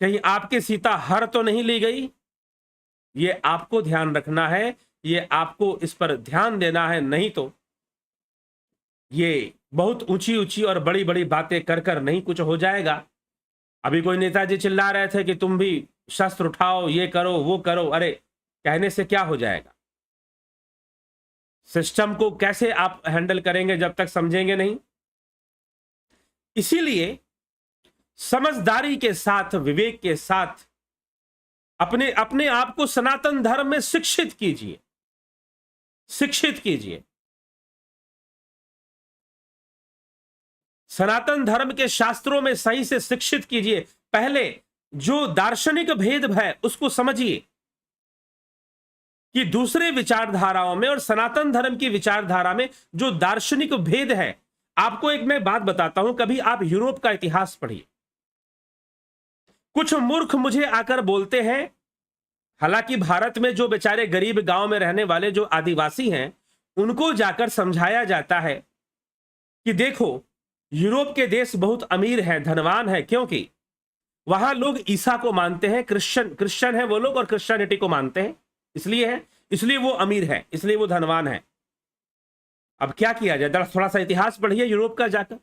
कहीं आपकी सीता हर तो नहीं ली गई। ये आपको ध्यान रखना है, ये आपको इस पर ध्यान देना है, नहीं तो ये बहुत ऊंची ऊंची और बड़ी बड़ी बातें कर कर नहीं कुछ हो जाएगा। अभी कोई नेताजी चिल्ला रहे थे कि तुम भी शस्त्र उठाओ, ये करो, वो करो। अरे कहने से क्या हो जाएगा? सिस्टम को कैसे आप हैंडल करेंगे जब तक समझेंगे नहीं? इसीलिए समझदारी के साथ, विवेक के साथ अपने अपने आप को सनातन धर्म में शिक्षित कीजिए, शिक्षित कीजिए। सनातन धर्म के शास्त्रों में सही से शिक्षित कीजिए। पहले जो दार्शनिक भेद है उसको समझिए कि दूसरे विचारधाराओं में और सनातन धर्म की विचारधारा में जो दार्शनिक भेद है। आपको एक मैं बात बताता हूं, कभी आप यूरोप का इतिहास पढ़िए। कुछ मूर्ख मुझे आकर बोलते हैं, हालांकि भारत में जो बेचारे गरीब गांव में रहने वाले जो आदिवासी हैं, उनको जाकर समझाया जाता है कि देखो यूरोप के देश बहुत अमीर हैं, धनवान हैं, क्योंकि वहां लोग ईसा को मानते हैं, क्रिश्चियन है वो लोग, और क्रिश्चियनिटी को मानते हैं, इसलिए है, इसलिए वो अमीर है, इसलिए वो धनवान है। अब क्या किया जाए, थोड़ा सा इतिहास पढ़िए यूरोप का जाकर।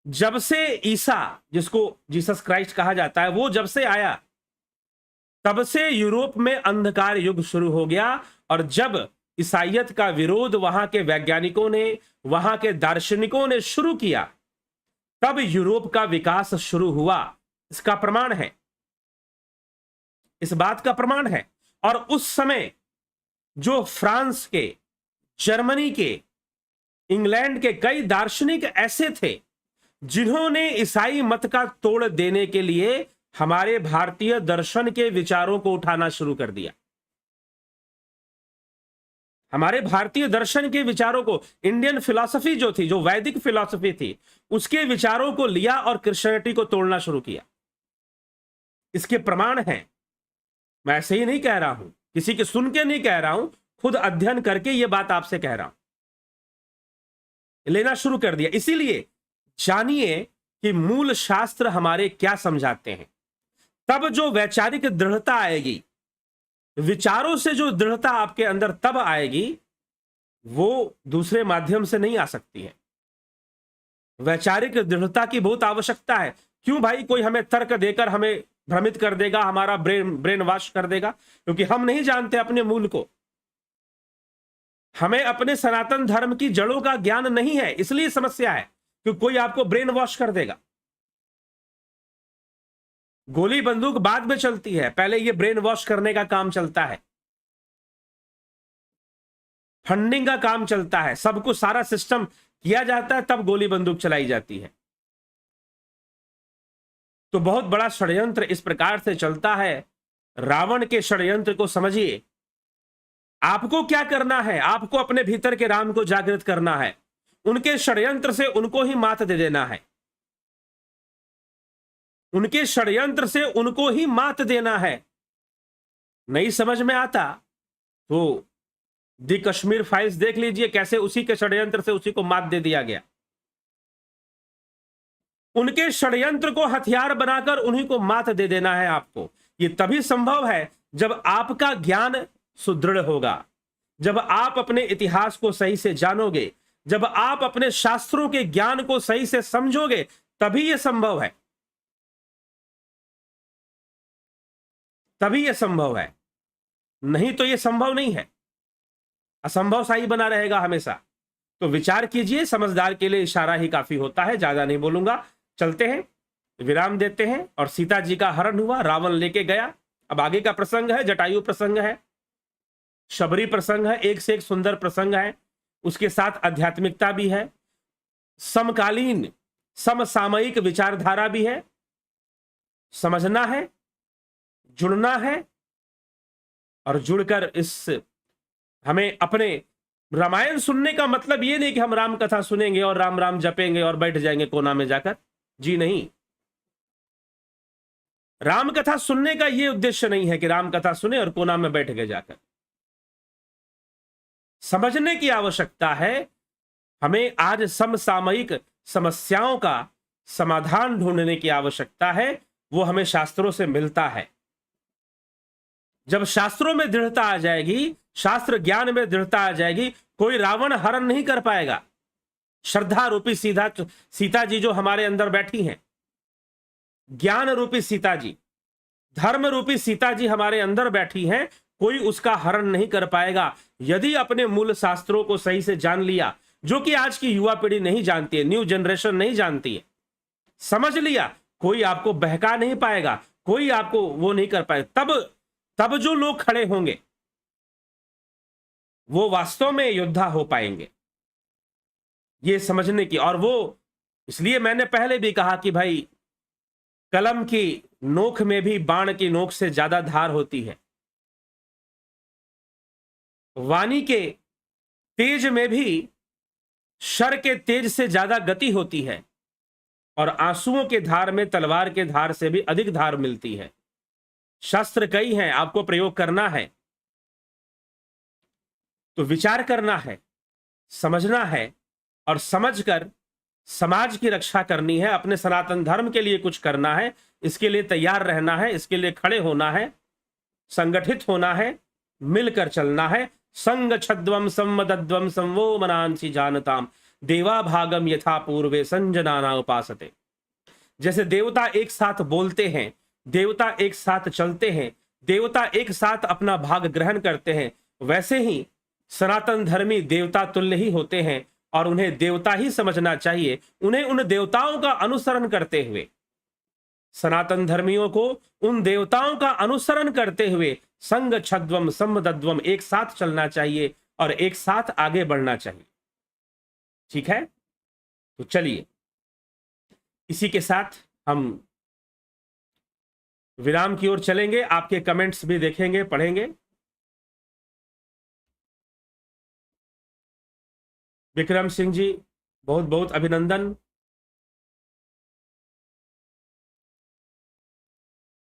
जब से ईसा, जिसको जीसस क्राइस्ट कहा जाता है, वो जब से आया तब से यूरोप में अंधकार युग शुरू हो गया। और जब ईसाइयत का विरोध वहां के वैज्ञानिकों ने, वहां के दार्शनिकों ने शुरू किया, तब यूरोप का विकास शुरू हुआ। इसका प्रमाण है, इस बात का प्रमाण है। और उस समय जो फ्रांस के, जर्मनी के, इंग्लैंड के कई दार्शनिक ऐसे थे जिन्होंने ईसाई मत का तोड़ देने के लिए हमारे भारतीय दर्शन के विचारों को उठाना शुरू कर दिया। हमारे भारतीय दर्शन के विचारों को, इंडियन फिलॉसफी जो थी, जो वैदिक फिलॉसफी थी, उसके विचारों को लिया और क्रिश्चियनिटी को तोड़ना शुरू किया। इसके प्रमाण हैं। मैं ऐसे ही नहीं कह रहा हूं, किसी के सुन के नहीं कह रहा हूं, खुद अध्ययन करके यह बात आपसे कह रहा हूं। लेना शुरू कर दिया। इसीलिए जानिए कि मूल शास्त्र हमारे क्या समझाते हैं। तब जो वैचारिक दृढ़ता आएगी, विचारों से जो दृढ़ता आपके अंदर तब आएगी, वो दूसरे माध्यम से नहीं आ सकती है। वैचारिक दृढ़ता की बहुत आवश्यकता है। क्यों भाई? कोई हमें तर्क देकर हमें भ्रमित कर देगा, हमारा ब्रेन वॉश कर देगा, क्योंकि हम नहीं जानते अपने मूल को। हमें अपने सनातन धर्म की जड़ों का ज्ञान नहीं है, इसलिए समस्या है कि कोई आपको ब्रेन वॉश कर देगा। गोली बंदूक बाद में चलती है, पहले ये ब्रेन वॉश करने का काम चलता है, फंडिंग का काम चलता है, सब कुछ सारा सिस्टम किया जाता है, तब गोली बंदूक चलाई जाती है। तो बहुत बड़ा षड्यंत्र इस प्रकार से चलता है। रावण के षड्यंत्र को समझिए। आपको क्या करना है? आपको अपने भीतर के राम को जागृत करना है, उनके षड्यंत्र से उनको ही मात दे देना है, उनके षड्यंत्र से उनको ही मात देना है। नहीं समझ में आता तो दी कश्मीर फाइल्स देख लीजिए, कैसे उसी के षड्यंत्र से उसी को मात दे दिया गया। उनके षड्यंत्र को हथियार बनाकर उन्हीं को मात दे देना है आपको। यह तभी संभव है जब आपका ज्ञान सुदृढ़ होगा, जब आप अपने इतिहास को सही से जानोगे, जब आप अपने शास्त्रों के ज्ञान को सही से समझोगे, तभी यह संभव है, तभी यह संभव है। नहीं तो यह संभव नहीं है, असंभव सा ही बना रहेगा हमेशा। तो विचार कीजिए, समझदार के लिए इशारा ही काफी होता है। ज्यादा नहीं बोलूंगा, चलते हैं, विराम देते हैं। और सीता जी का हरण हुआ, रावण लेके गया। अब आगे का प्रसंग है, जटायु प्रसंग है, शबरी प्रसंग है, एक से एक सुंदर प्रसंग है। उसके साथ आध्यात्मिकता भी है, समकालीन समसामयिक विचारधारा भी है। समझना है, जुड़ना है, और जुड़कर इस हमें अपने रामायण सुनने का मतलब ये नहीं कि हम राम कथा सुनेंगे और राम राम जपेंगे और बैठ जाएंगे कोना में जाकर। जी नहीं, राम कथा सुनने का यह उद्देश्य नहीं है कि राम कथा सुने और कोना में बैठ गए जाकर। समझने की आवश्यकता है। हमें आज समसामयिक समस्याओं का समाधान ढूंढने की आवश्यकता है, वो हमें शास्त्रों से मिलता है। जब शास्त्रों में दृढ़ता आ जाएगी, शास्त्र ज्ञान में दृढ़ता आ जाएगी, कोई रावण हरण नहीं कर पाएगा। श्रद्धा रूपी सीता जी जो हमारे अंदर बैठी हैं, ज्ञान रूपी सीता जी, धर्म रूपी सीता जी हमारे अंदर बैठी हैं, कोई उसका हरण नहीं कर पाएगा। यदि अपने मूल शास्त्रों को सही से जान लिया, जो कि आज की युवा पीढ़ी नहीं जानती है, न्यू जनरेशन नहीं जानती है, समझ लिया, कोई आपको बहका नहीं पाएगा, कोई आपको वो नहीं कर पाएगा। तब जो लोग खड़े होंगे वो वास्तव में योद्धा हो पाएंगे। ये समझने की, और वो इसलिए मैंने पहले भी कहा कि भाई, कलम की नोक में भी बाण की नोक से ज्यादा धार होती है, वाणी के तेज में भी शर के तेज से ज्यादा गति होती है, और आंसुओं के धार में तलवार के धार से भी अधिक धार मिलती है। शास्त्र कई हैं, आपको प्रयोग करना है, तो विचार करना है, समझना है, और समझकर समाज की रक्षा करनी है, अपने सनातन धर्म के लिए कुछ करना है। इसके लिए तैयार रहना है, इसके लिए खड़े होना है, संगठित होना है, मिलकर चलना है। संग छद्वम सम्मदद्वम संवो मनांसी जानताम देवा भागम यथा पूर्वे संजनाना उपासते। जैसे देवता एक साथ बोलते हैं, देवता एक साथ चलते हैं, देवता एक साथ अपना भाग ग्रहण करते हैं, वैसे ही सनातन धर्मी देवता तुल्य ही होते हैं, और उन्हें देवता ही समझना चाहिए। उन्हें उन देवताओं का अनुसरण करते हुए, सनातन धर्मियों को उन देवताओं का अनुसरण करते हुए संग छद्वम सम्मदद्वम एक साथ चलना चाहिए और एक साथ आगे बढ़ना चाहिए। ठीक है, तो चलिए इसी के साथ हम विराम की ओर चलेंगे। आपके कमेंट्स भी देखेंगे, पढ़ेंगे। विक्रम सिंह जी, बहुत बहुत अभिनंदन।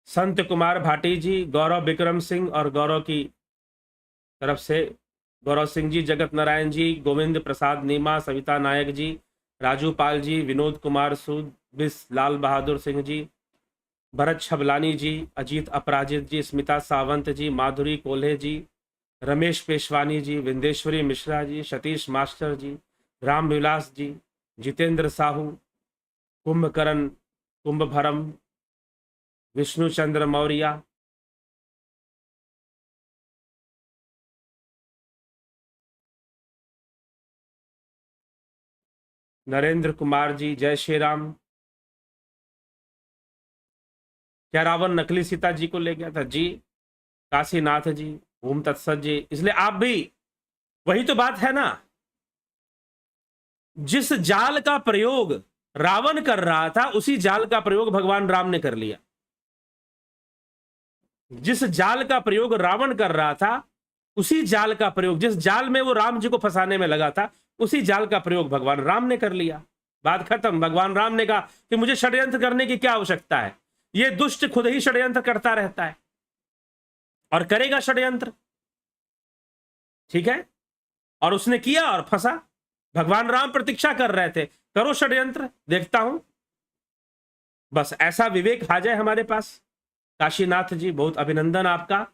संत कुमार भाटी जी, गौरव विक्रम सिंह और गौरव की तरफ से गौरव सिंह जी, जगत नारायण जी, गोविंद प्रसाद नीमा, सविता नायक जी, राजू पाल जी, विनोद कुमार सूद, बिस लाल बहादुर सिंह जी, भरत छबलानी जी, अजीत अपराजित जी, स्मिता सावंत जी, माधुरी कोल्हे जी, रमेश पेशवानी जी, विंदेश्वरी मिश्रा जी, सतीश मास्टर जी, राम विलास जी, जितेंद्र साहू, कुंभकरण कुंभभरम, विष्णु चंद्र मौर्य, नरेंद्र कुमार जी, जय श्री राम, क्या रावण नकली सीता जी को ले गया था? जी। काशीनाथ जी, ओम तत्सत जी। इसलिए आप भी, वही तो बात है ना, जिस जाल का प्रयोग रावण कर रहा था उसी जाल का प्रयोग भगवान राम ने कर लिया। जिस जाल का प्रयोग रावण कर रहा था उसी जाल का प्रयोग, जिस जाल में वो राम जी को फंसाने में लगा था, उसी जाल का प्रयोग भगवान राम ने कर लिया। बात खत्म। भगवान राम ने कहा कि मुझे षड्यंत्र करने की क्या आवश्यकता है, ये दुष्ट खुद ही षड्यंत्र करता रहता है और करेगा षड्यंत्र। ठीक है, और उसने किया और फंसा। भगवान राम प्रतीक्षा कर रहे थे, करो षड्यंत्र, देखता हूं। बस ऐसा विवेक आ जाए हमारे पास। काशीनाथ जी, बहुत अभिनंदन आपका।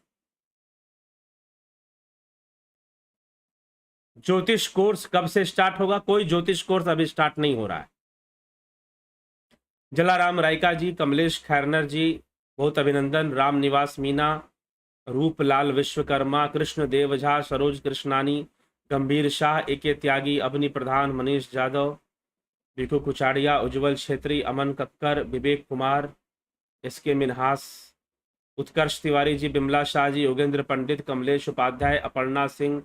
ज्योतिष कोर्स कब से स्टार्ट होगा? कोई ज्योतिष कोर्स अभी स्टार्ट नहीं हो रहा है। जलाराम रायका जी, कमलेश खैरनर जी, बहुत अभिनंदन। राम निवास मीना, रूपलाल विश्वकर्मा, कृष्ण देव झा, सरोज कृष्णानी, गंभीर शाह, एके त्यागी, अवनी प्रधान, मनीष जादव, भिखू कुचाड़िया, उज्जवल छेत्री, अमन कक्कर, विवेक कुमार, एसके मिनहास, उत्कर्ष तिवारी जी, बिमला शाह जी, योगेंद्र पंडित, कमलेश उपाध्याय, अपर्णा सिंह,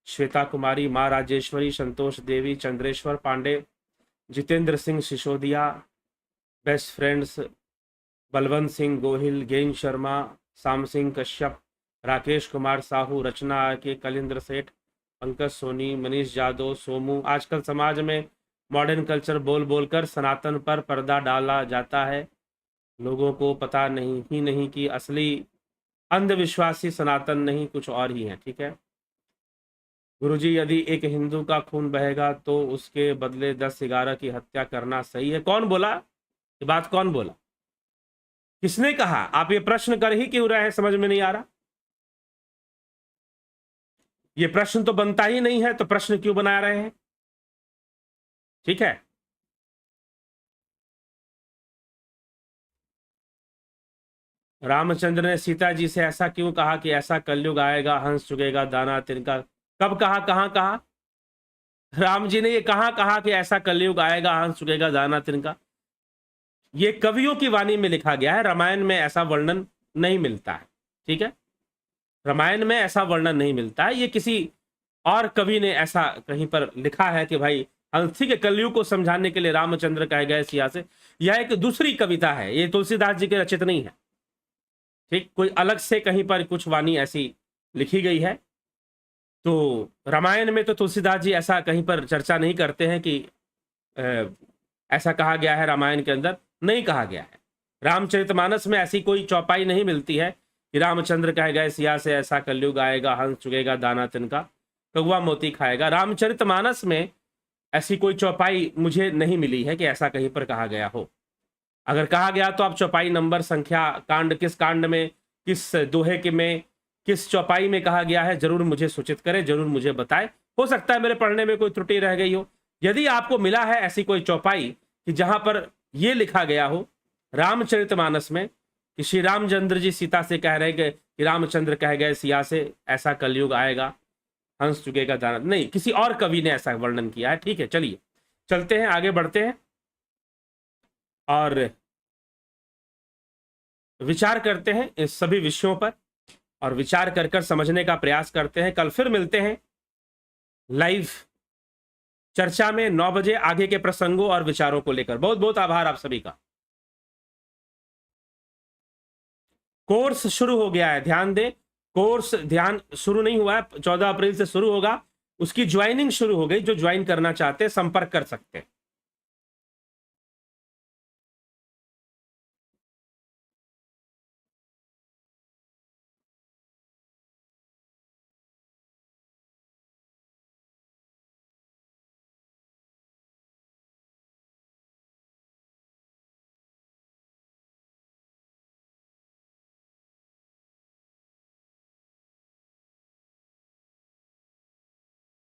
श्वेता कुमारी, माँ राजेश्वरी, संतोष देवी, चंद्रेश्वर पांडे, जितेंद्र सिंह सिसोदिया, बेस्ट फ्रेंड्स, बलवंत सिंह गोहिल, गेन शर्मा, शाम सिंह कश्यप, राकेश कुमार साहू, रचना के, कलिंद्र सेठ, पंकज सोनी, मनीष जादव, सोमू। आजकल समाज में मॉडर्न कल्चर बोल बोलकर सनातन पर पर्दा डाला जाता है। लोगों को पता नहीं कि असली अंधविश्वासी सनातन नहीं कुछ और ही है। ठीक है गुरुजी, यदि एक हिंदू का खून बहेगा तो उसके बदले 10-11 की हत्या करना सही है? कौन बोला ये बात? कौन बोला? किसने कहा? आप ये प्रश्न कर ही क्यों रहे हैं, समझ में नहीं आ रहा। ये प्रश्न तो बनता ही नहीं है, तो प्रश्न क्यों बना रहे हैं? ठीक है, रामचंद्र ने सीता जी से ऐसा क्यों कहा कि ऐसा कलयुग आएगा, हंस चुगेगा दाना तिनका? कब कहा, कहां कहा? राम जी ने ये कहा कि ऐसा कलयुग आएगा, हंस चुगेगा दाना तिनका? ये कवियों की वाणी में लिखा गया है, रामायण में ऐसा वर्णन नहीं मिलता है। ठीक है, रामायण में ऐसा वर्णन नहीं मिलता है। ये किसी और कवि ने ऐसा कहीं पर लिखा है कि भाई ठीक है, कलयुग को समझाने के लिए रामचंद्र कहे गए सिया से। यह एक दूसरी कविता है, ये तुलसीदास जी के रचित नहीं है। ठीक, कोई अलग से कहीं पर कुछ वाणी ऐसी लिखी गई है। तो रामायण में तो तुलसीदास जी ऐसा कहीं पर चर्चा नहीं करते हैं कि ऐसा कहा गया है। रामायण के अंदर नहीं कहा गया है। रामचरितमानस में ऐसी कोई चौपाई नहीं मिलती है कि रामचंद्र कहे गए सिया से ऐसा कलयुग आएगा, हंस चुगेगा दाना तिनका, कौवा मोती खाएगा। रामचरितमानस में ऐसी कोई चौपाई मुझे नहीं मिली है कि ऐसा कहीं पर कहा गया हो। अगर कहा गया तो आप चौपाई नंबर, संख्या, कांड, किस कांड में, किस दोहे के में, किस चौपाई में कहा गया है, जरूर मुझे सूचित करें, जरूर मुझे बताएं। हो सकता है मेरे पढ़ने में कोई त्रुटि रह गई हो। यदि आपको मिला है ऐसी कोई चौपाई कि जहां पर यह लिखा गया हो रामचरितमानस में कि श्री रामचंद्र जी सीता से कह रहे कि रामचंद्र कह गए सिया से ऐसा कलयुग आएगा, हंस चुगेगा दाना, नहीं, किसी और कवि ने ऐसा वर्णन किया है। ठीक है, चलिए चलते हैं, आगे बढ़ते हैं और विचार करते हैं इस सभी विषयों पर, और विचार कर कर समझने का प्रयास करते हैं। कल फिर मिलते हैं लाइव चर्चा में 9 बजे, आगे के प्रसंगों और विचारों को लेकर। बहुत बहुत आभार आप सभी का। कोर्स शुरू हो गया है, ध्यान दें। कोर्स ध्यान शुरू नहीं हुआ है, 14 अप्रैल से शुरू होगा। उसकी ज्वाइनिंग शुरू हो गई। जो ज्वाइन करना चाहते हैं संपर्क कर सकते हैं।